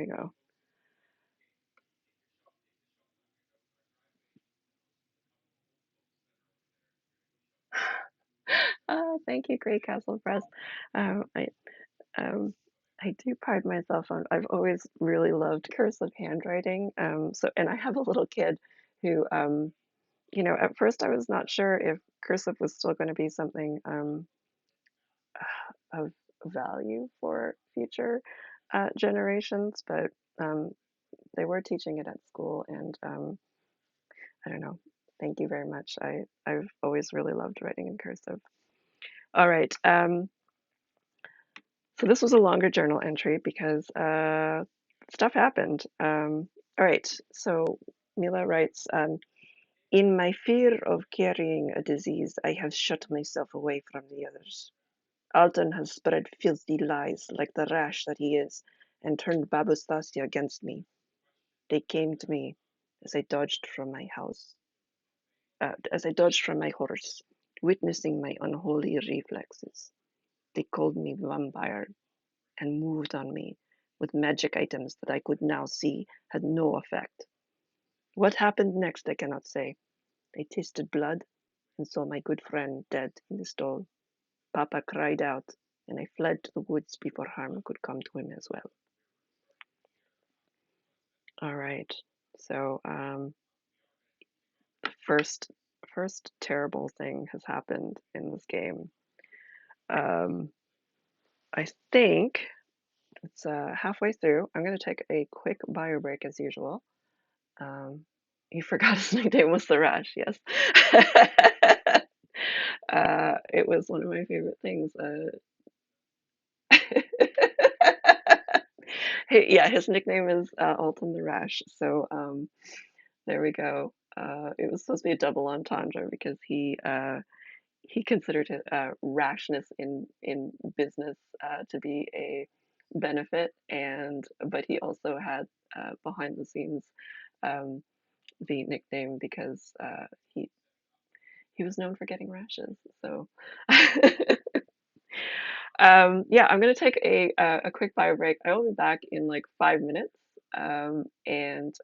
S1: we go. Thank you, Great Castle Press. Um, I um, I do pride myself on. I've always really loved cursive handwriting. So, and I have a little kid who, at first I was not sure if cursive was still going to be something of value for future generations, but um, they were teaching it at school, and I don't know. Thank you very much. I've always really loved writing in cursive. All right. So this was a longer journal entry because stuff happened. All right. So Mila writes, in my fear of carrying a disease, I have shut myself away from the others. Alton has spread filthy lies like the rash that he is, and turned Babu Stasia against me. They came to me as I dodged from my house, as I dodged from my horse, witnessing my unholy reflexes. They called me vampire and moved on me with magic items that I could now see had no effect. What happened next, I cannot say. I tasted blood and saw my good friend dead in the stall. Papa cried out, and I fled to the woods before harm could come to him as well. All right. So, first, first terrible thing has happened in this game. Um, I think it's halfway through. I'm going to take a quick bio break as usual. Um, he forgot his nickname was the Rash, yes. It was one of my favorite things. Yeah, his nickname is Alton the Rash. So there we go. It was supposed to be a double entendre because he considered it, rashness in business to be a benefit, and but he also had behind the scenes um, the nickname because he was known for getting rashes. So, yeah, I'm gonna take a quick bio break. I will be back in like 5 minutes, and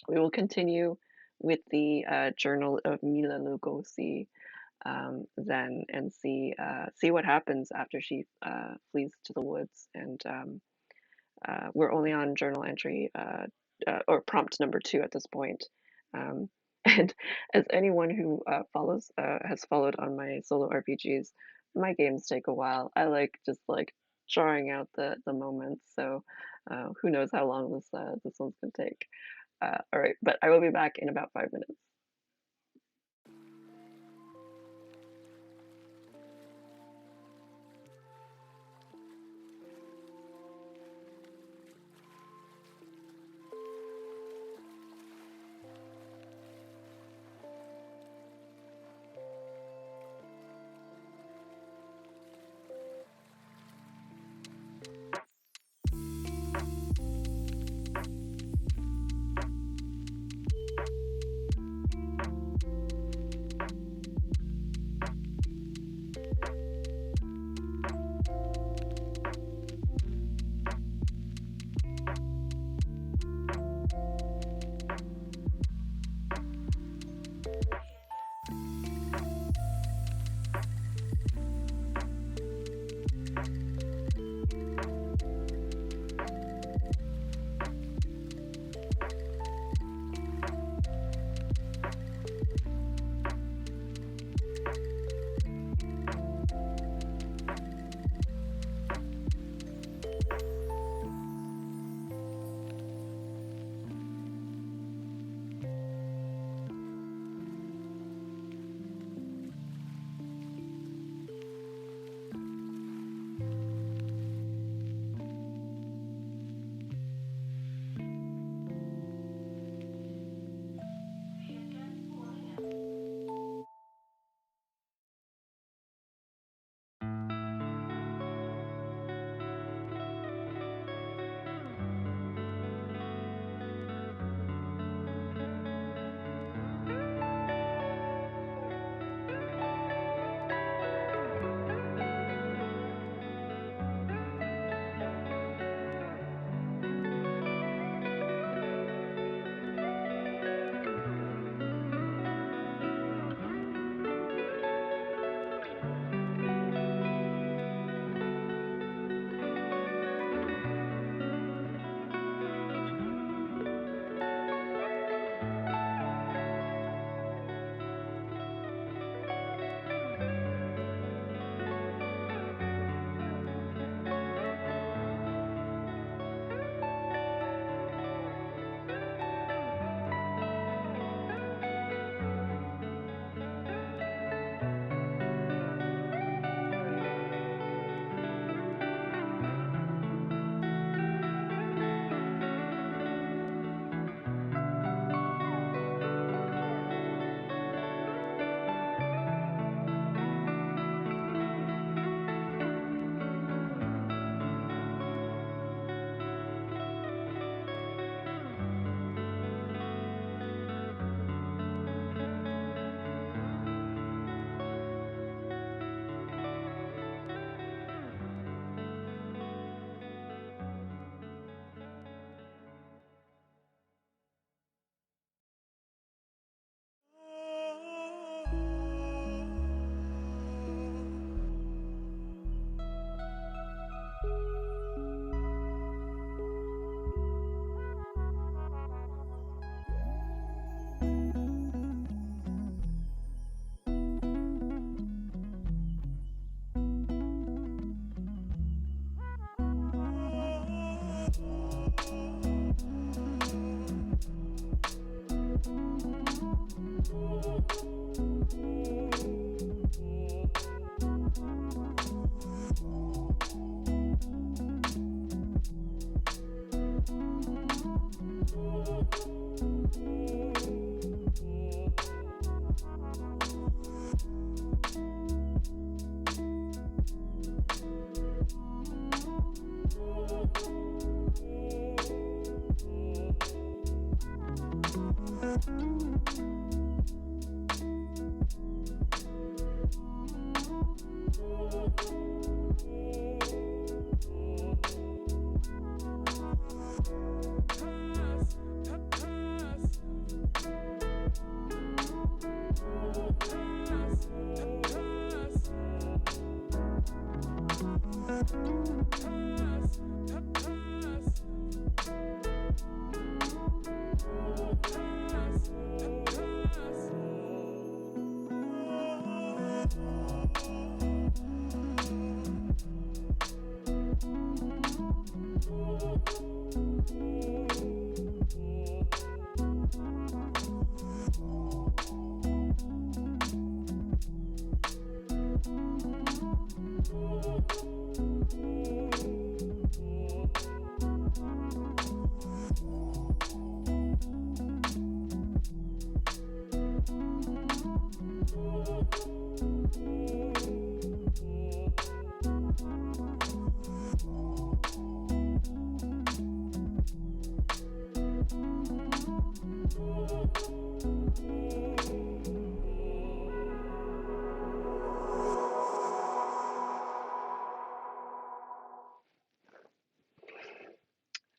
S1: we will continue with the Journal of Mila Lugosi then, and see what happens after she flees to the woods. And we're only on journal entry or prompt number 2 at this point. Um, and as anyone who follows has followed on my solo RPGs, my games take a while. I like just like drawing out the moments. So who knows how long this one's gonna take. All right, but I will be back in about 5 minutes.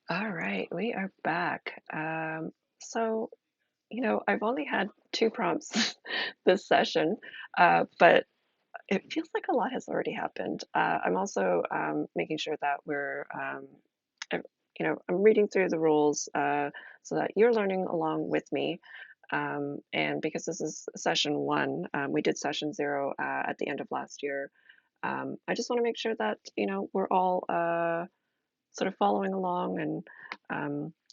S1: All right, we are back. So, I've only had two prompts this session, but it feels like a lot has already happened. I'm also making sure that I- I'm reading through the rules so that you're learning along with me. And because this is session one, we did session zero at the end of last year. I just want to make sure that, we're all sort of following along and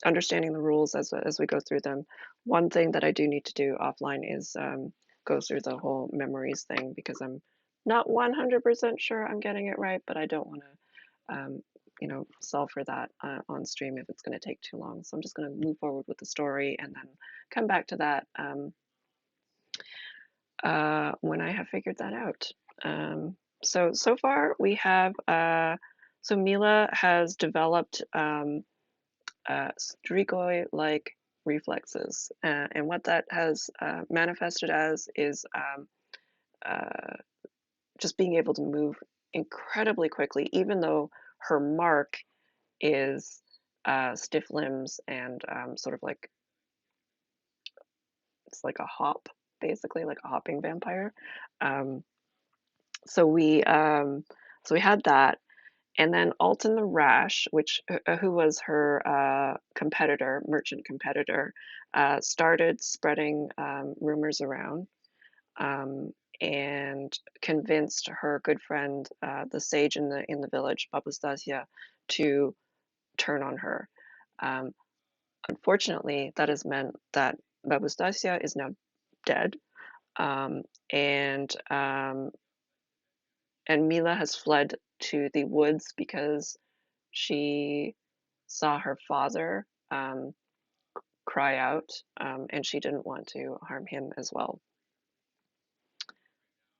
S1: understanding the rules as we go through them. One thing that I do need to do offline is go through the whole memories thing because I'm not 100% sure I'm getting it right, but I don't want to, solve for that on stream if it's going to take too long. So I'm just going to move forward with the story and then come back to that when I have figured that out. So far we have, so Mila has developed strigoi-like reflexes. And what that has manifested as is uh, just being able to move incredibly quickly, even though her mark is stiff limbs and sort of like it's like a hop, basically like a hopping vampire. Um, so we um, so we had that. And then Alton the Rash, who was her competitor, merchant competitor, started spreading rumors around um, and convinced her good friend, the sage in the village, Babustasia, to turn on her. Um, Unfortunately, that has meant that Babustasia is now dead, um, and um, and Mila has fled to the woods because she saw her father cry out, and she didn't want to harm him as well.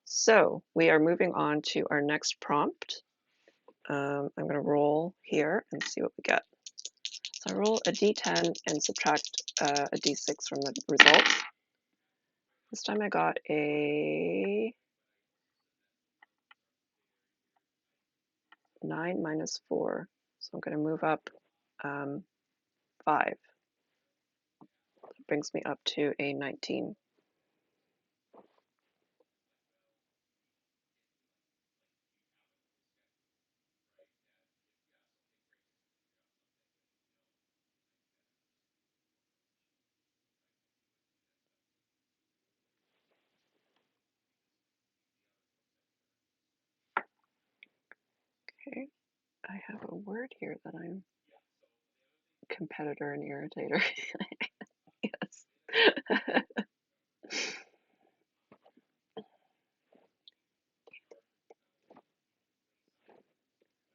S1: So we are moving on to our next prompt. I'm going to roll here and see what we get. So I roll a d10 and subtract a d6 from the result. This time I got a 9 minus 4. So I'm going to move up 5. That brings me up to a 19. Okay, I have a word here that I'm competitor and irritator. Yes.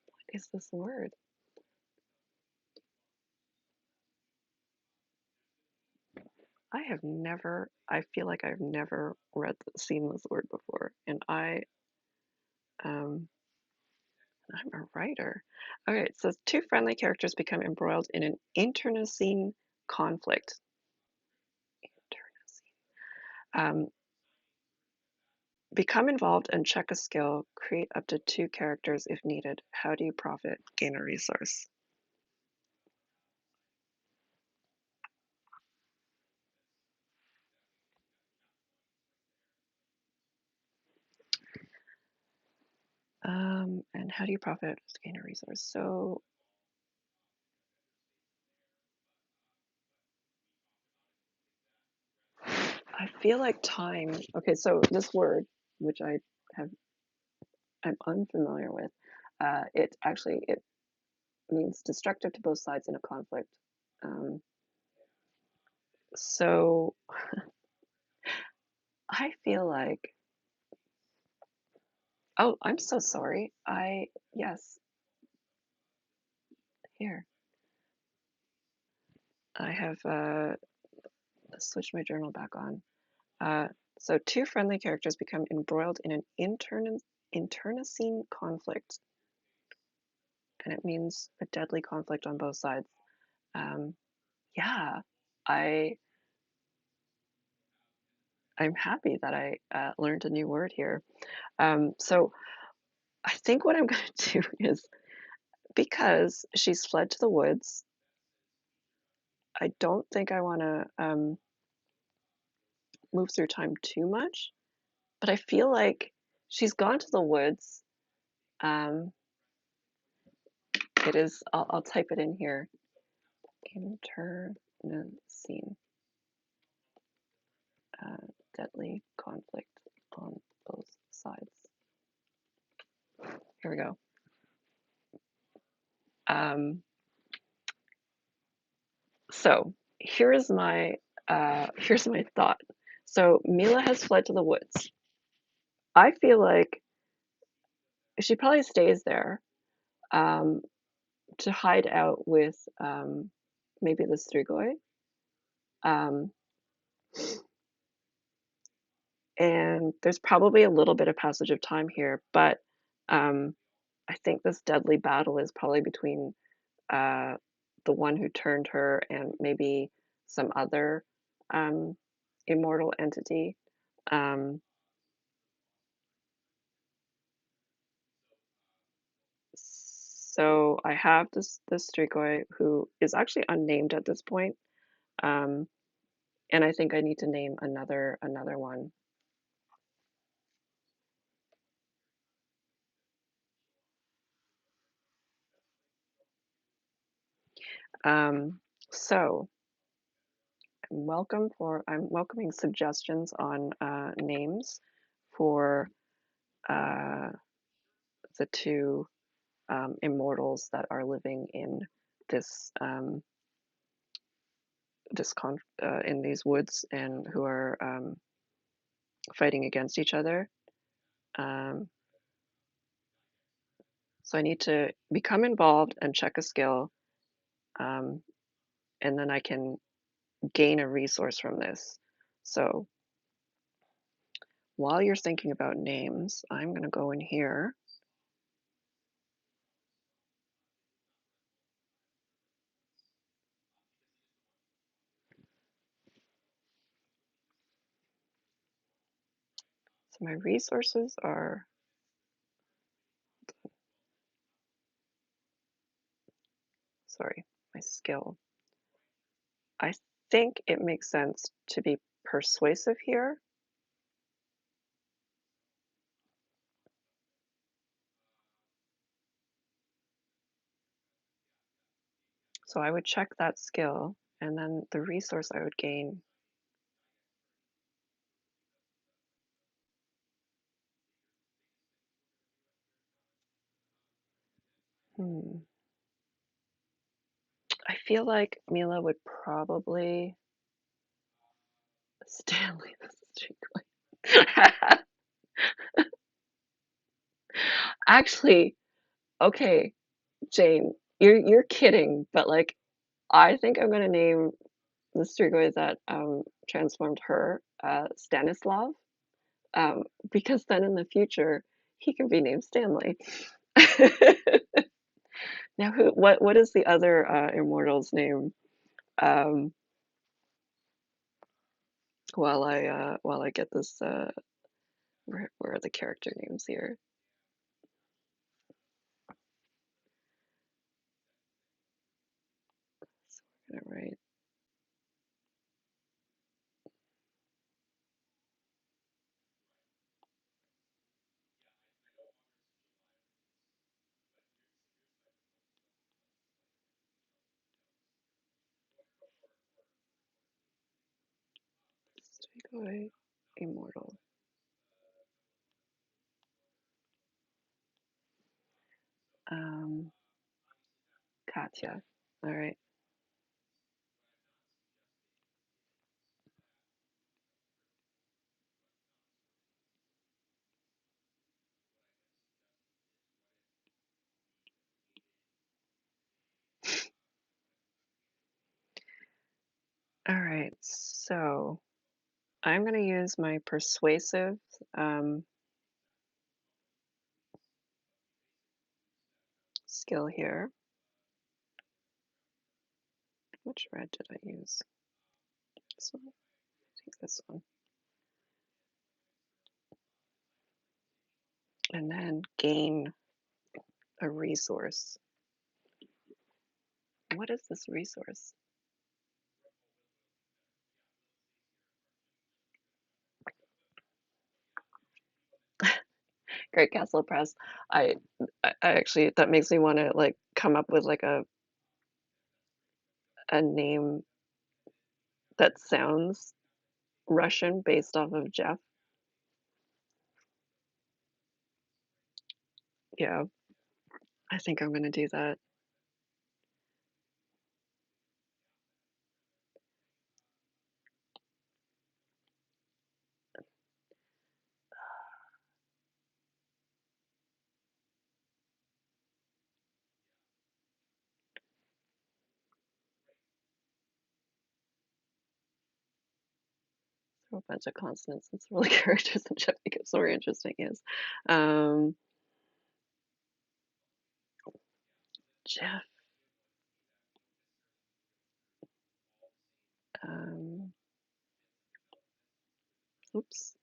S1: What is this word? I feel like I've never seen this word before. And um, I'm a writer. Okay, it says two friendly characters become embroiled in an internecine conflict. Um, Become involved and check a skill. Create up to 2 characters if needed. How do you profit? Gain a resource. And how do you profit? Gain a resource. So I feel like time. Okay, so this word, which have, I'm unfamiliar with, it means destructive to both sides in a conflict. Um, so I feel like, oh, I'm so sorry. Yes, here. I have switched my journal back on. Uh, so 2 friendly characters become embroiled in an internecine conflict, and it means a deadly conflict on both sides. Um, yeah, I I'm happy that I learned a new word here. So I think what I'm going to do is, because she's fled to the woods, I don't think I want to move through time too much, but I feel like she's gone to the woods. Um, it is, I'll type it in here. Internecine, uh, deadly conflict on both sides. Here we go. Um, so here's my thought. So Mila has fled to the woods. I feel like she probably stays there um, to hide out with maybe the strigoi. Um, and there's probably a little bit of passage of time here, but um, I think this deadly battle is probably between uh, the one who turned her and maybe some other um, immortal entity. Um, so I have this Strigoi who is actually unnamed at this point, um, and I think I need to name another one. Um, so I'm welcoming suggestions on names for uh, the 2 immortals that are living in this in these woods and who are fighting against each other. Um, so I need to become involved and check a skill, um, and then I can gain a resource from this. So while you're thinking about names, I'm going to go in here. So my resources are, sorry, my skill. I think it makes sense to be persuasive here. So I would check that skill, and then the resource I would gain. Hmm. I feel like Mila would probably Stanley the Streetlight. Actually, okay, Jane, you're kidding, but like I think I'm gonna name the Strigoi that transformed her Stanislav, because then in the future he can be named Stanley. Now, what is the other immortal's name? Um, while I get this where are the character names here? So we're gonna write Stegoi Immortal. Um, Katya. All right. All right. So I'm gonna use my persuasive um, skill here. Which red did I use? This one? I think this one. And then gain a resource. What is this resource? Great Castle Press. I, I actually that makes me want to like come up with like a name that sounds Russian based off of Jeff. Yeah, I think I'm gonna do that. Throw a bunch of consonants and some really characters in Jeff becomes more interesting. Yes, um, Jeff. Um, oops.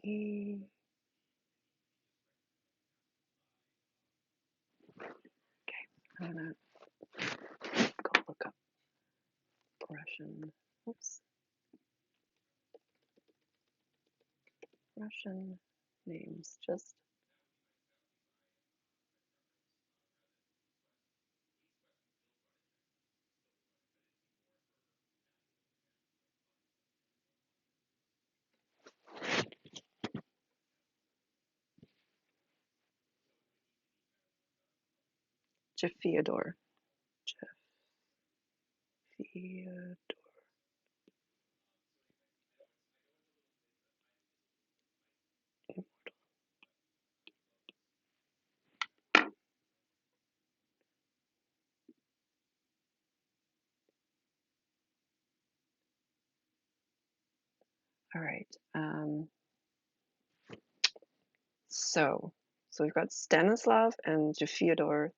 S1: E. Okay, I'm gonna go look up Russian. Oops, Russian names. Just Jeff Theodore. Jeff Theodore. All right. So, so we've got Stanislav and Fyodor,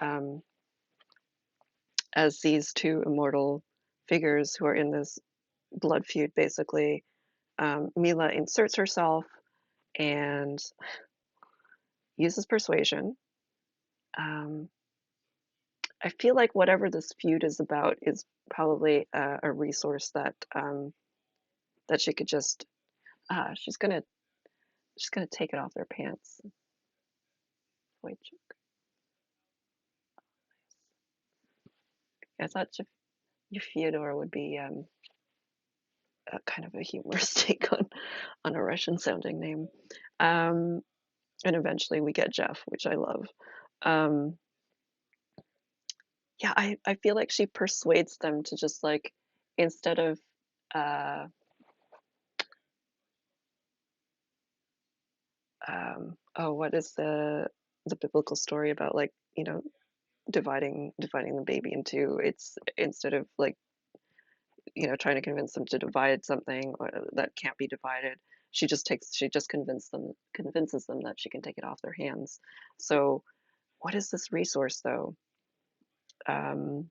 S1: um, as these two immortal figures who are in this blood feud, basically. Mila inserts herself and uses persuasion. Um, I feel like whatever this feud is about is probably a resource that that she could just she's gonna take it off their pants. Wait, I thought Fyodor would be a kind of a humorous take on a Russian sounding name. Um, and eventually we get Jeff, which I love. Um, yeah, I feel like she persuades them to just like instead of uh, oh, what is the biblical story about like dividing the baby in two? It's instead of like trying to convince them to divide something or that can't be divided. She just convinces them that she can take it off their hands. So what is this resource though? Um,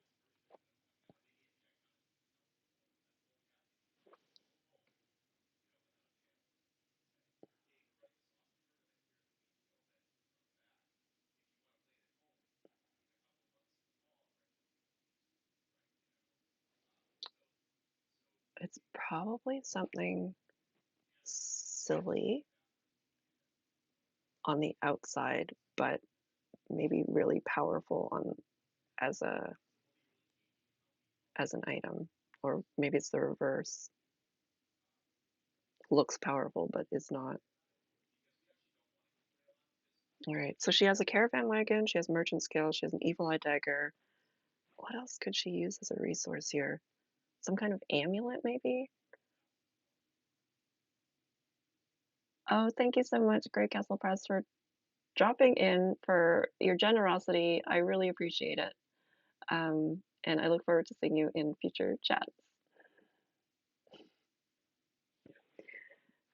S1: it's probably something silly on the outside, but maybe really powerful on as a as an item. Or maybe it's the reverse. Looks powerful but is not. All right. So she has a caravan wagon, she has merchant skill, she has an evil eye dagger. What else could she use as a resource here? Some kind of amulet, maybe? Oh, thank you so much, Great Castle Press, for dropping in, for your generosity. I really appreciate it. And I look forward to seeing you in future chats.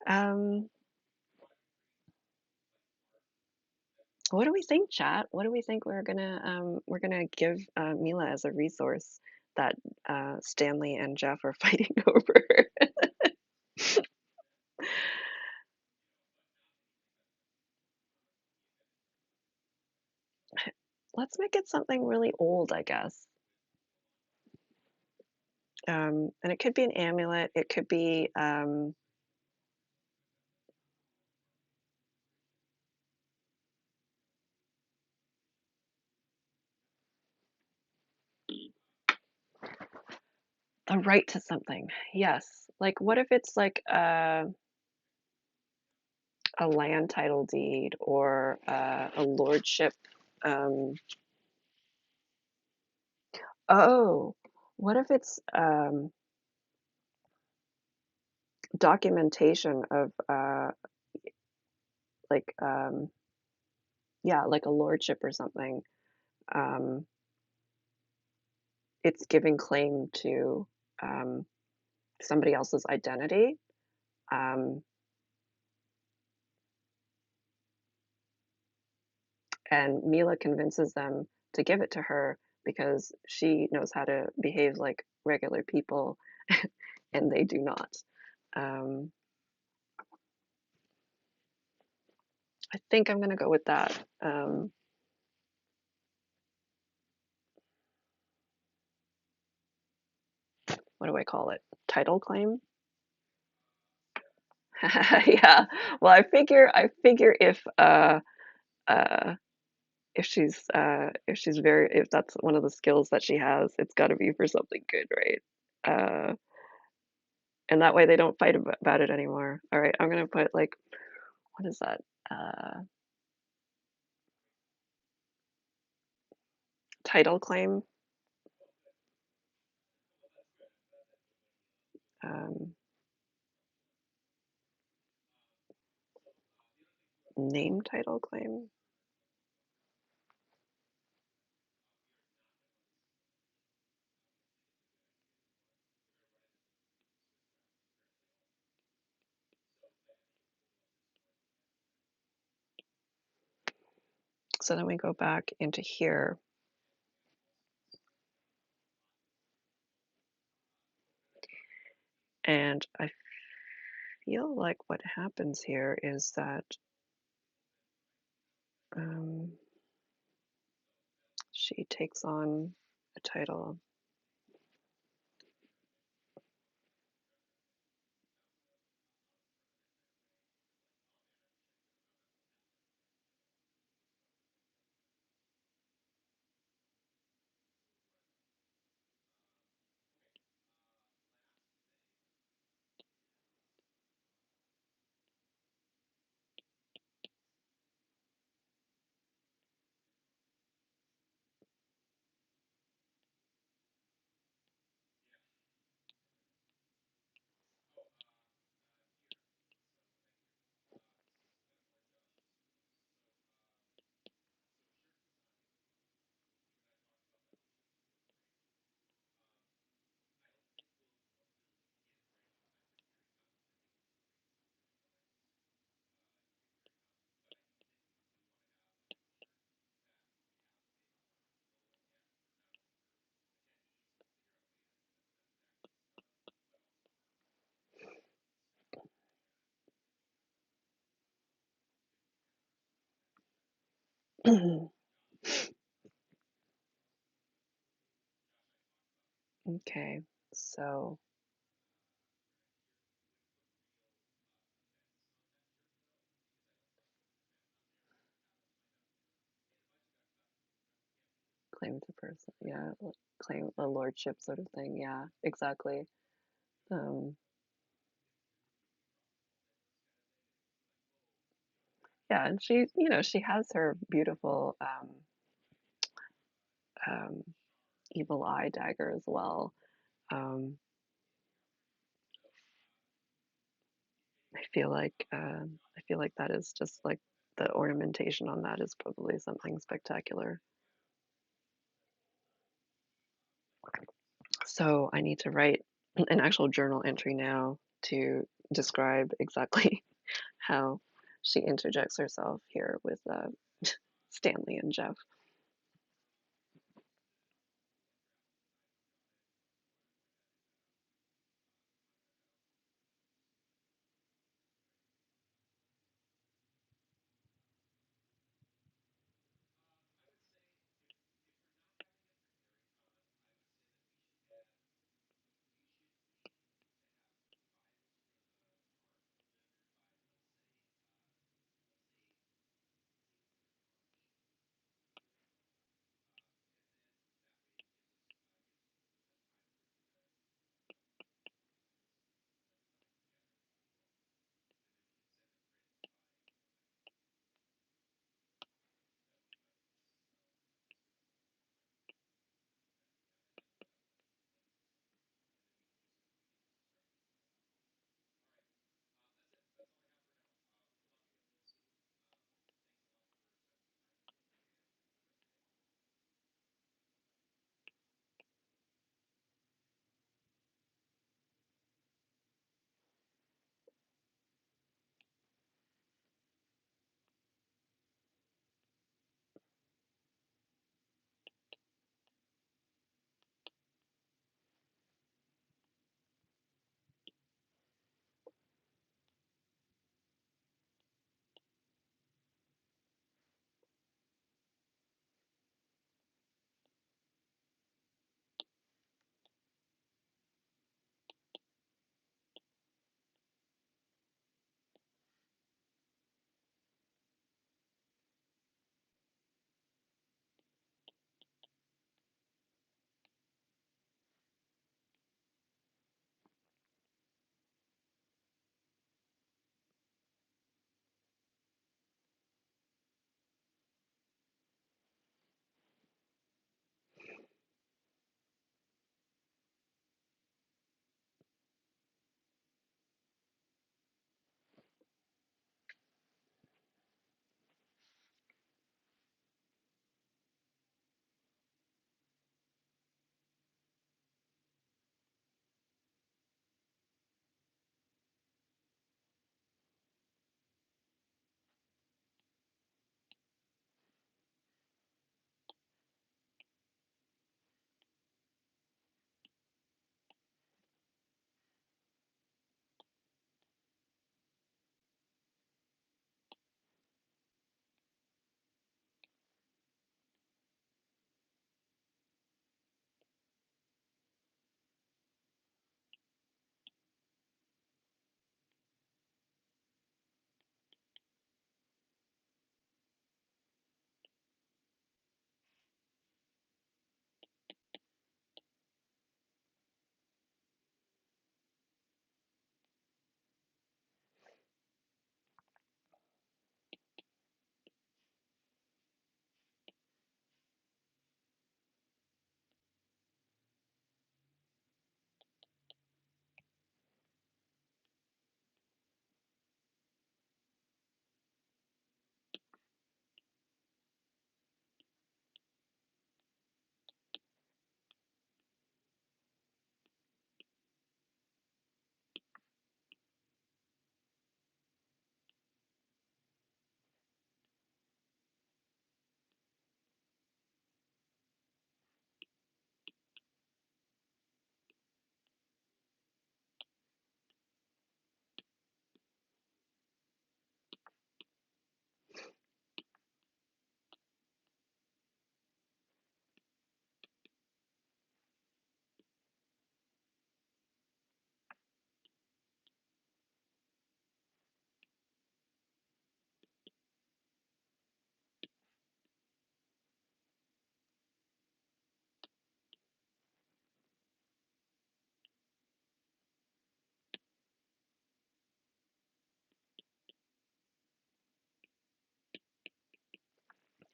S1: Um, what do we think, chat? What do we think we're gonna give Mila as a resource that Stanley and Jeff are fighting over? Let's make it something really old, I guess. And it could be an amulet. It could be the right to something. Yes. Like, what if it's like a land title deed or a lordship? Um, oh, what if it's documentation of like yeah, like a lordship or something. Um, it's giving claim to um, somebody else's identity. Um, and Mila convinces them to give it to her because she knows how to behave like regular people and they do not. Um, I think I'm going to go with that. What do I call it? Title claim? Yeah. Well, I figure uh if she's very if that's one of the skills that she has, it's got to be for something good, right? And that way they don't fight about it anymore. All right, I'm gonna put like what is that? Title claim, um, name title claim. So then we go back into here. And I feel like what happens here is that um, she takes on a title. Okay, so claim to person, yeah, claim a lordship sort of thing. Yeah, exactly. Um, yeah, and she, she has her beautiful um, evil eye dagger as well. Um, I feel like that is just like the ornamentation on that is probably something spectacular. So I need to write an actual journal entry now to describe exactly how she interjects herself here with Stanley and Jeff.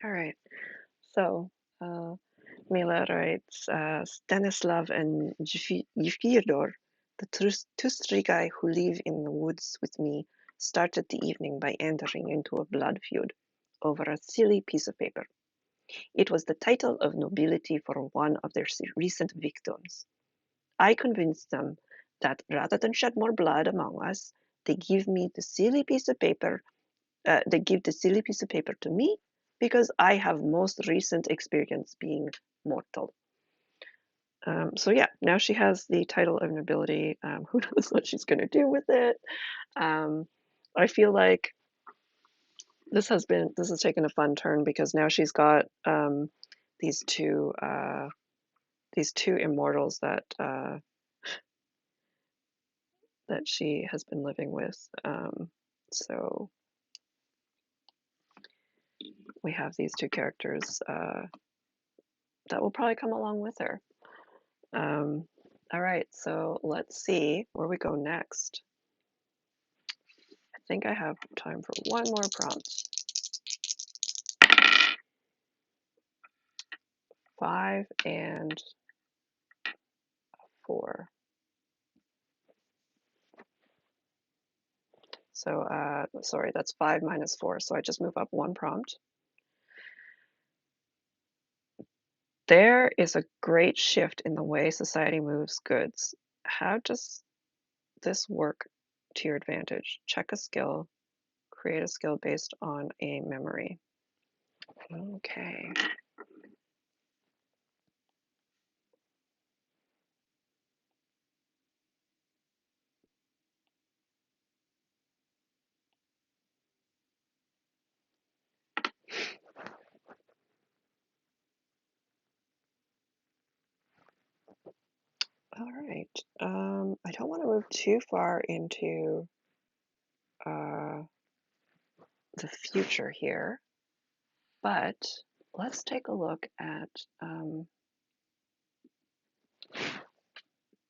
S1: All right. So, Mila writes, Stanislav and Fyodor, the two stray guys who live in the woods with me, started the evening by entering into a blood feud over a silly piece of paper. It was the title of nobility for one of their recent victims. I convinced them that rather than shed more blood among us, they give me the silly piece of paper. They give the silly piece of paper to me because I have most recent experience being mortal. So yeah, now she has the title of nobility. Who knows what she's going to do with it? Um, I feel like this has taken a fun turn because now she's got these two uh, these two immortals that she has been living with. So we have these two characters that will probably come along with her. All right, so let's see where we go next. I think I have time for one more prompt. 5 and 4. So, sorry, that's 5 minus 4. So I just move up one prompt. There is a great shift in the way society moves goods. How does this work to your advantage? Check a skill, create a skill based on a memory. Okay. All right. I don't want to move too far into uh, the future here, but let's take a look at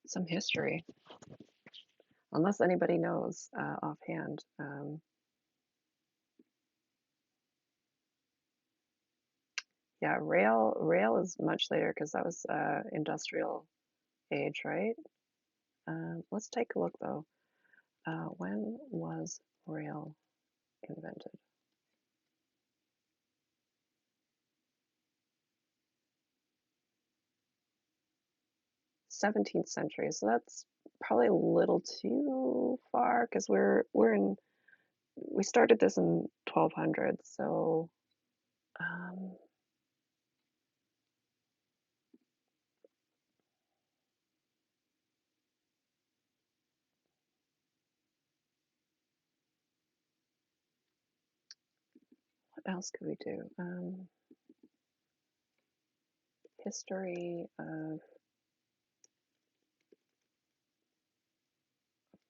S1: some history, unless anybody knows offhand. Yeah, rail is much later because that was industrial age, right? Let's take a look though. When was rail invented? 17th century, so that's probably a little too far because we started this in 1200, so um, what else could we do? History of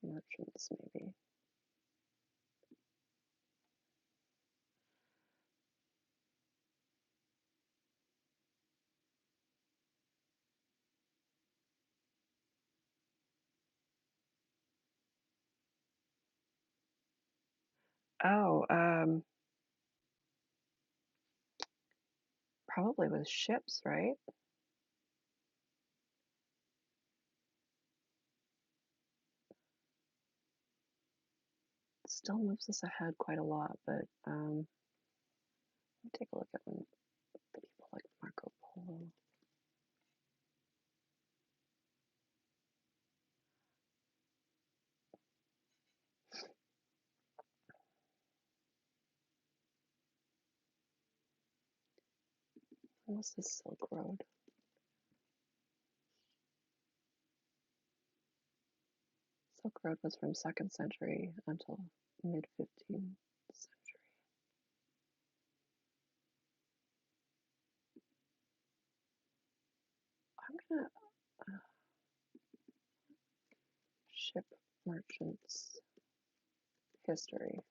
S1: merchants, maybe. Oh, probably with ships, right? It still moves us ahead quite a lot, but let me take a look at when the people like Marco Polo. When was the Silk Road? Silk Road was from 2nd century until mid 15th century. I'm gonna ship merchants history.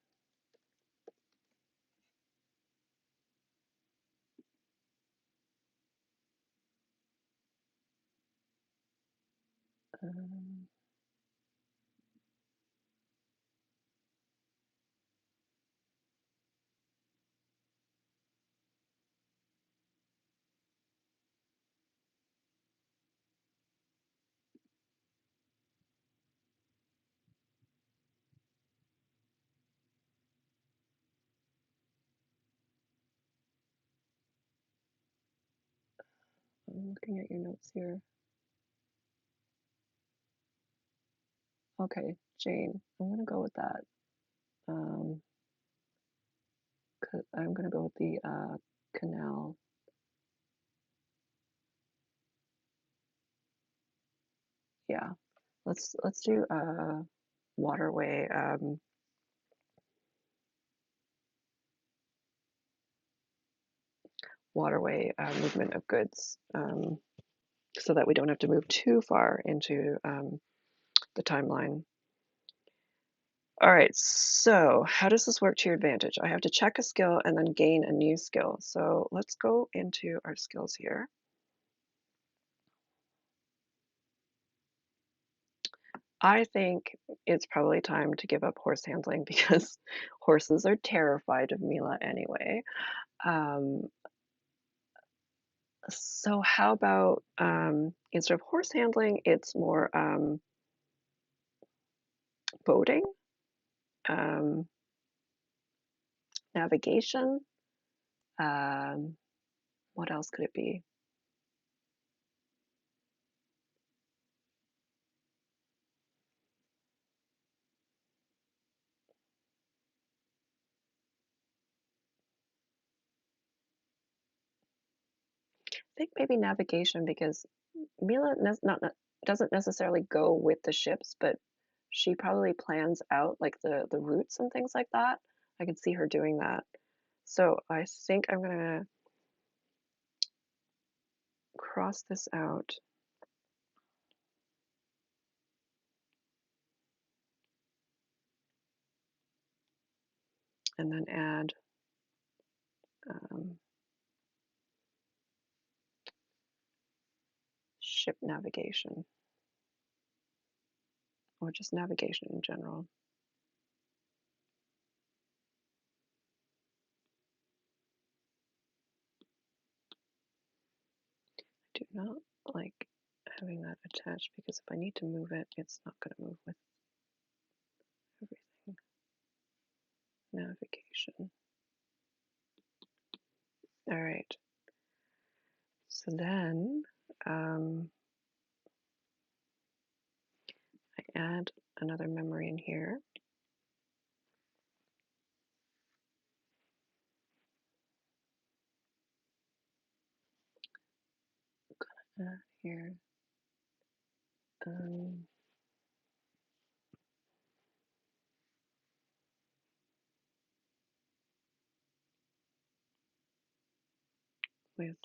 S1: Um, I'm looking at your notes here. Okay, Jane. I'm gonna go with that. Um, I'm gonna go with the canal. Yeah, let's do waterway. Waterway movement of goods, so that we don't have to move too far into the timeline. All right, so how does this work to your advantage? I have to check a skill and then gain a new skill. So let's go into our skills here. I think it's probably time to give up horse handling because horses are terrified of Mila anyway. Um, so how about instead of horse handling, it's more boating, um, navigation. Um, what else could it be? I think maybe navigation because Mila doesn't necessarily go with the ships, but she probably plans out like the routes and things like that. I can see her doing that. So I think I'm gonna cross this out and then add um, ship navigation or just navigation in general. I do not like having that attached because if I need to move it, it's not going to move with everything. Navigation. All right. So then I add another memory in here. Here. Um, with,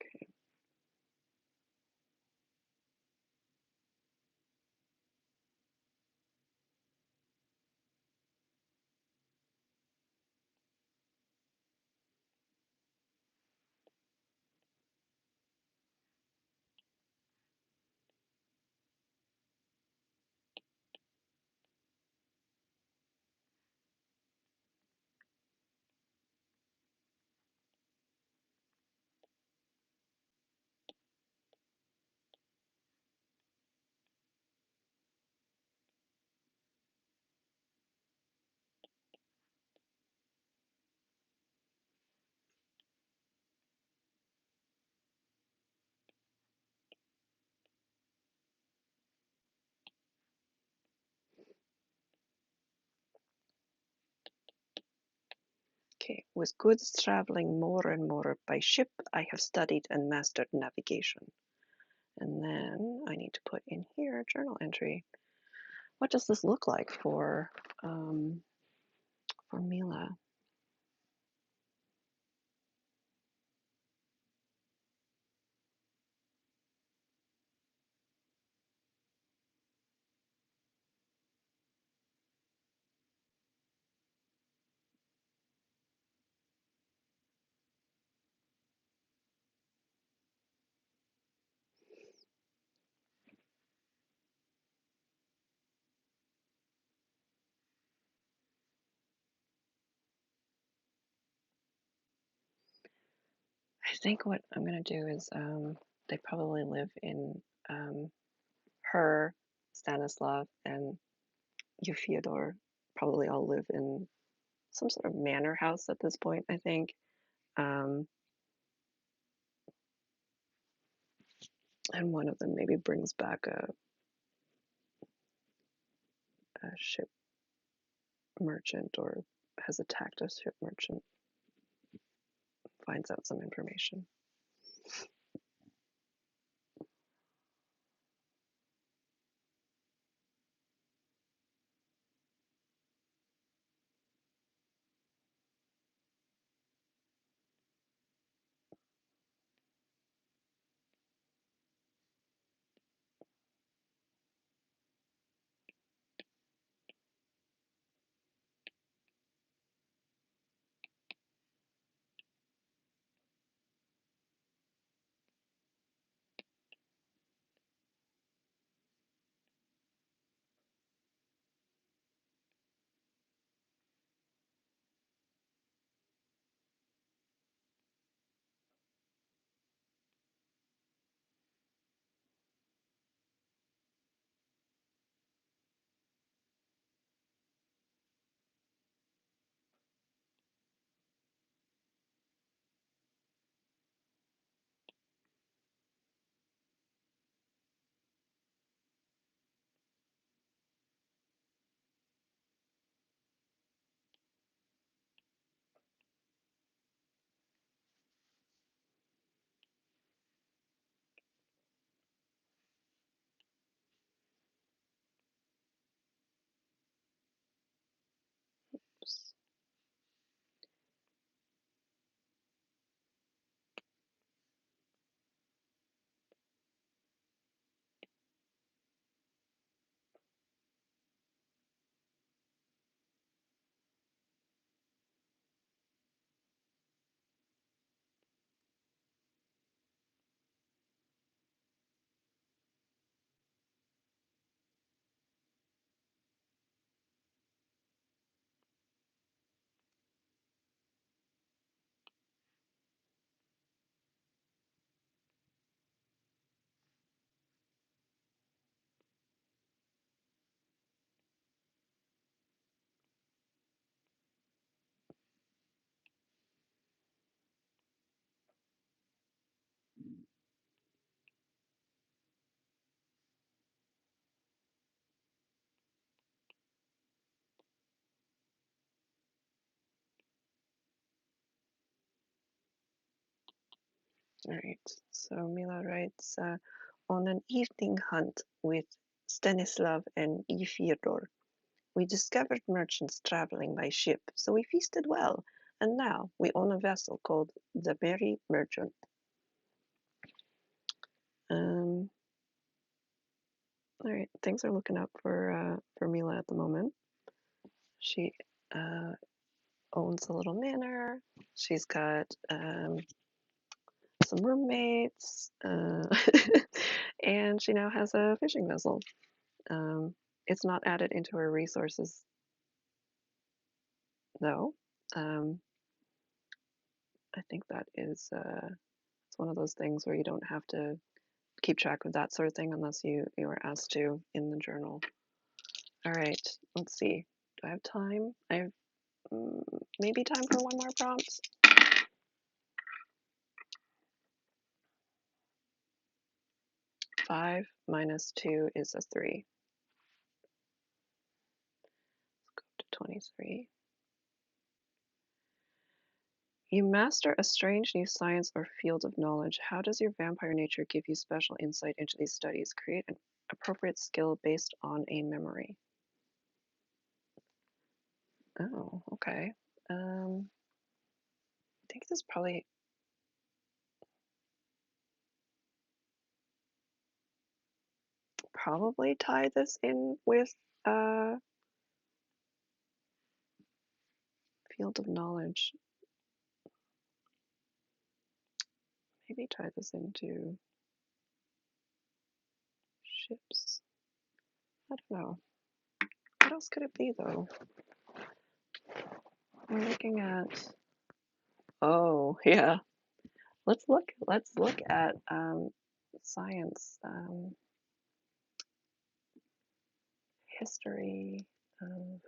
S1: okay. Okay, with goods traveling more and more by ship, I have studied and mastered navigation. And then I need to put in here a journal entry. What does this look like for Mila? I think what I'm gonna do is they probably live in her, Stanislav, and Fyodor probably all live in some sort of manor house at this point, I think. Um, And one of them maybe brings back a ship merchant or has attacked a ship merchant, finds out some information. Oops. All right. So Mila writes, on an evening hunt with Stanislav and Ifyodor, we discovered merchants traveling by ship, so we feasted well, and now we own a vessel called the Merry Merchant. Um, all right, things are looking up for Mila at the moment. She owns a little manor. She's got some roommates, and she now has a fishing vessel. Um, it's not added into her resources though. Um, I think that is it's one of those things where you don't have to keep track of that sort of thing unless you are asked to in the journal. All right, let's see. Do I have time? I have maybe time for one more prompt. 5 minus 2 is a 3. Let's go to 23. You master a strange new science or field of knowledge. How does your vampire nature give you special insight into these studies? Create an appropriate skill based on a memory. Oh, okay. I think this probably tie this in with field of knowledge. Maybe tie this into ships. I don't know. What else could it be though? We're looking at. Oh yeah. Let's look at science, history of.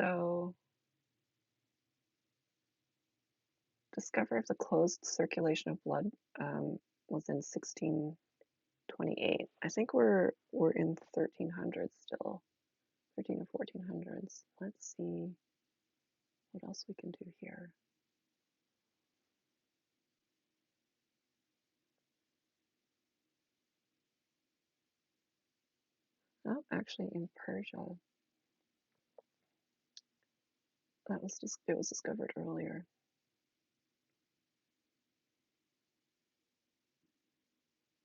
S1: So, discovery of the closed circulation of blood was in 1628. I think we're in 1300s still, 13 or 1400s. Let's see what else we can do here. Oh, actually, in Persia, it was discovered earlier.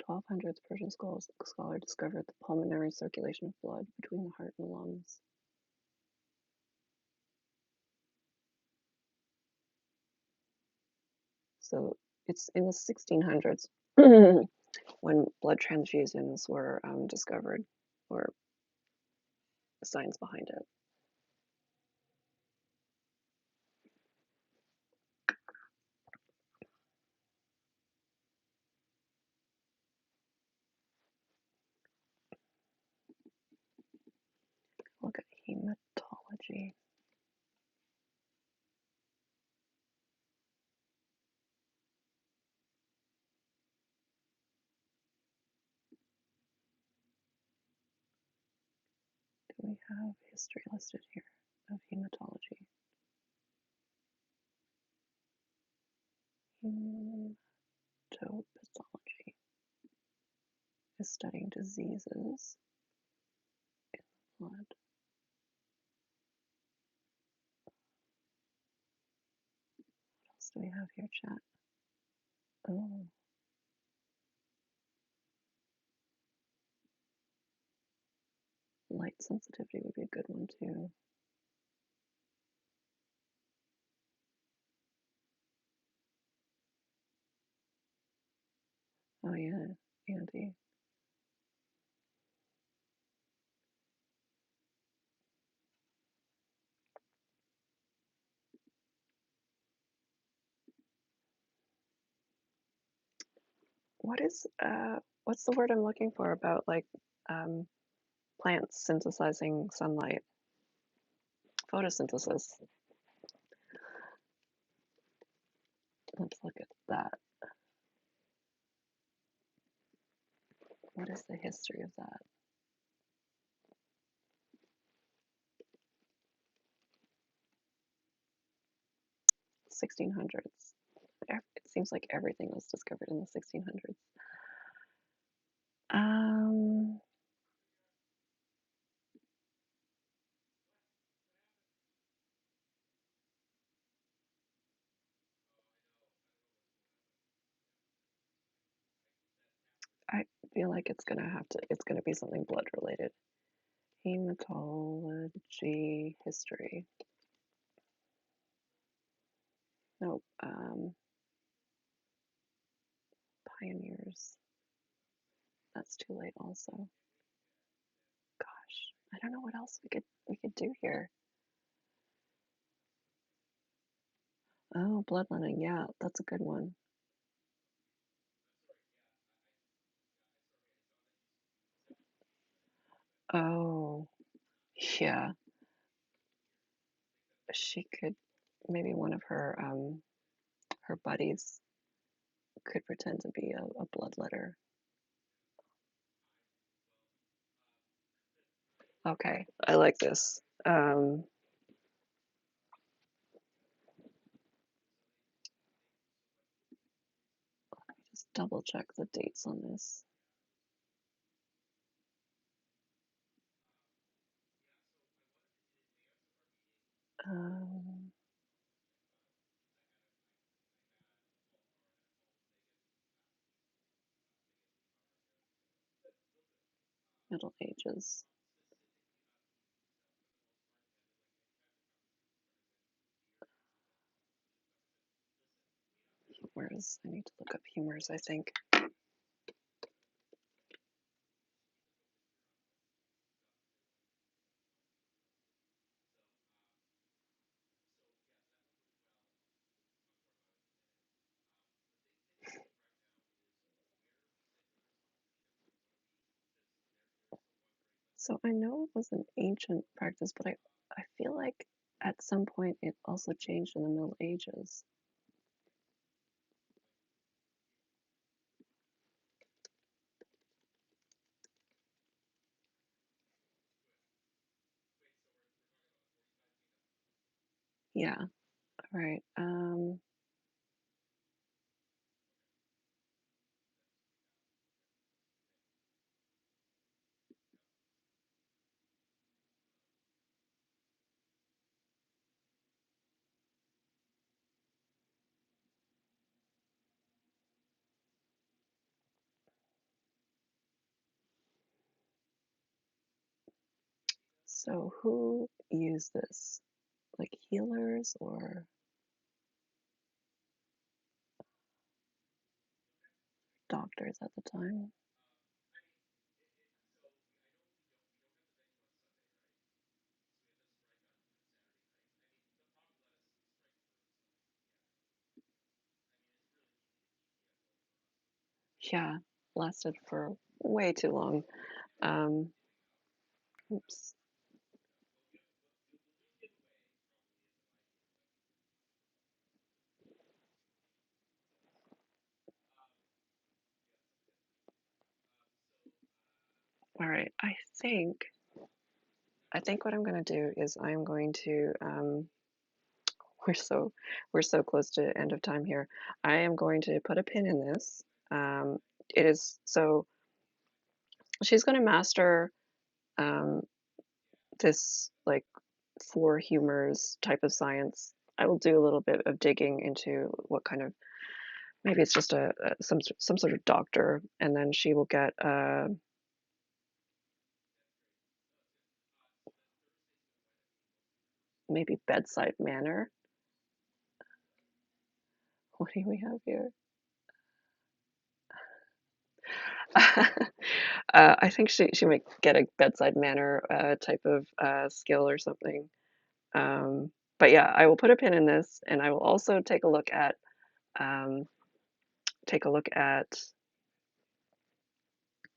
S1: 1200s, Persian scholar discovered the pulmonary circulation of blood between the heart and lungs. So it's in the 1600s when blood transfusions were discovered, or the science behind it. Look at hematology. Do we have history listed here of hematology? Hematopathology is studying diseases in blood. What else do we have here, chat? Oh, light sensitivity would be a good one too. Oh yeah, Andy. What's the word I'm looking for about like um, plants synthesizing sunlight? Photosynthesis. Let's look at that. What is the history of that? 1600s. It seems like everything was discovered in the 1600s. I feel like it's gonna be something blood related. Hematology history. Nope. Pioneers. That's too late also. Gosh, I don't know what else we could do here. Oh, bloodletting. Yeah, that's a good one. Oh, yeah. She could maybe one of her buddies could pretend to be a bloodletter. Okay, I like this. Just double check the dates on this. Um, Middle Ages. Humors. I need to look up humors, I think. So I know it was an ancient practice, but I feel like at some point it also changed in the Middle Ages. Yeah, all right. So who used this? Like healers or doctors at the time? Yeah, lasted for way too long. Um, oops. All right, I think what I'm going to do is I'm going to we're so we're so close to end of time here. I am going to put a pin in this. Um, it is so she's going to master um, this like four humors type of science. I will do a little bit of digging into what kind of maybe it's just some sort of doctor, and then she will get maybe bedside manner. What do we have here? I think she might get a bedside manner type of skill or something. Um, but yeah, I will put a pin in this, and I will also um, take a look at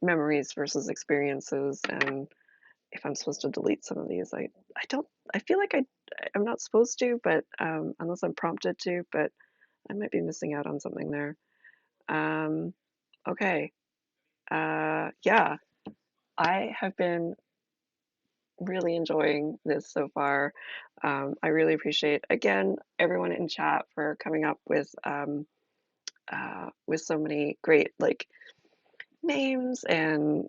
S1: memories versus experiences, and if I'm supposed to delete some of these. I don't. I feel like I'm not supposed to, but unless I'm prompted to, but I might be missing out on something there. Um, okay. Yeah, I have been really enjoying this so far. I really appreciate again everyone in chat for coming up with so many great like names and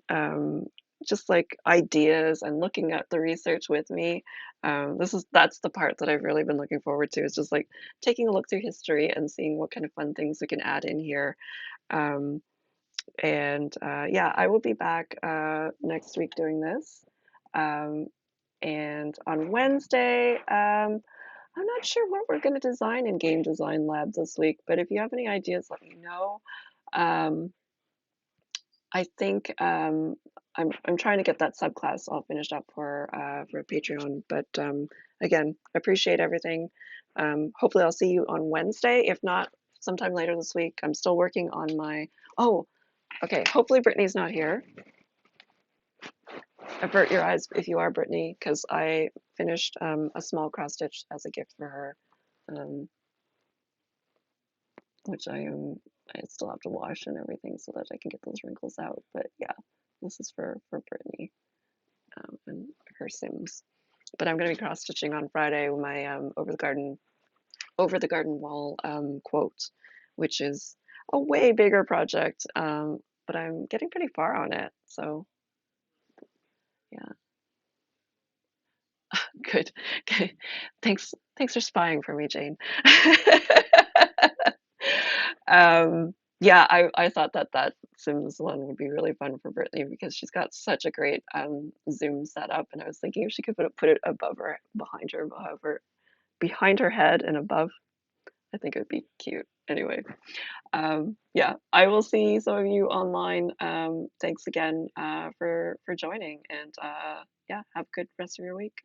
S1: just like ideas and looking at the research with me. That's the part that I've really been looking forward to is just like taking a look through history and seeing what kind of fun things we can add in here. Um, and yeah, I will be back next week doing this. Um, and on Wednesday, I'm not sure what we're going to design in Game Design Lab this week, but if you have any ideas, let me know. Um, I think I'm trying to get that subclass all finished up for Patreon. But again, I appreciate everything. Hopefully, I'll see you on Wednesday. If not, sometime later this week. I'm still working on my. Oh, okay. Hopefully, Brittany's not here. Avert your eyes if you are Brittany, because I finished a small cross stitch as a gift for her, um, which I still have to wash and everything so that I can get those wrinkles out. But yeah, this is for Brittany and her Sims. But I'm going to be cross stitching on Friday with my over the garden wall quote, which is a way bigger project. But I'm getting pretty far on it. So yeah, good. Okay. Thanks for spying for me, Jane. Yeah, I thought that Sims one would be really fun for Brittany because she's got such a great Zoom setup, and I was thinking if she could put it above her, behind her head and above, I think it would be cute. Anyway, yeah, I will see some of you online. Thanks again for joining, and yeah, have a good rest of your week.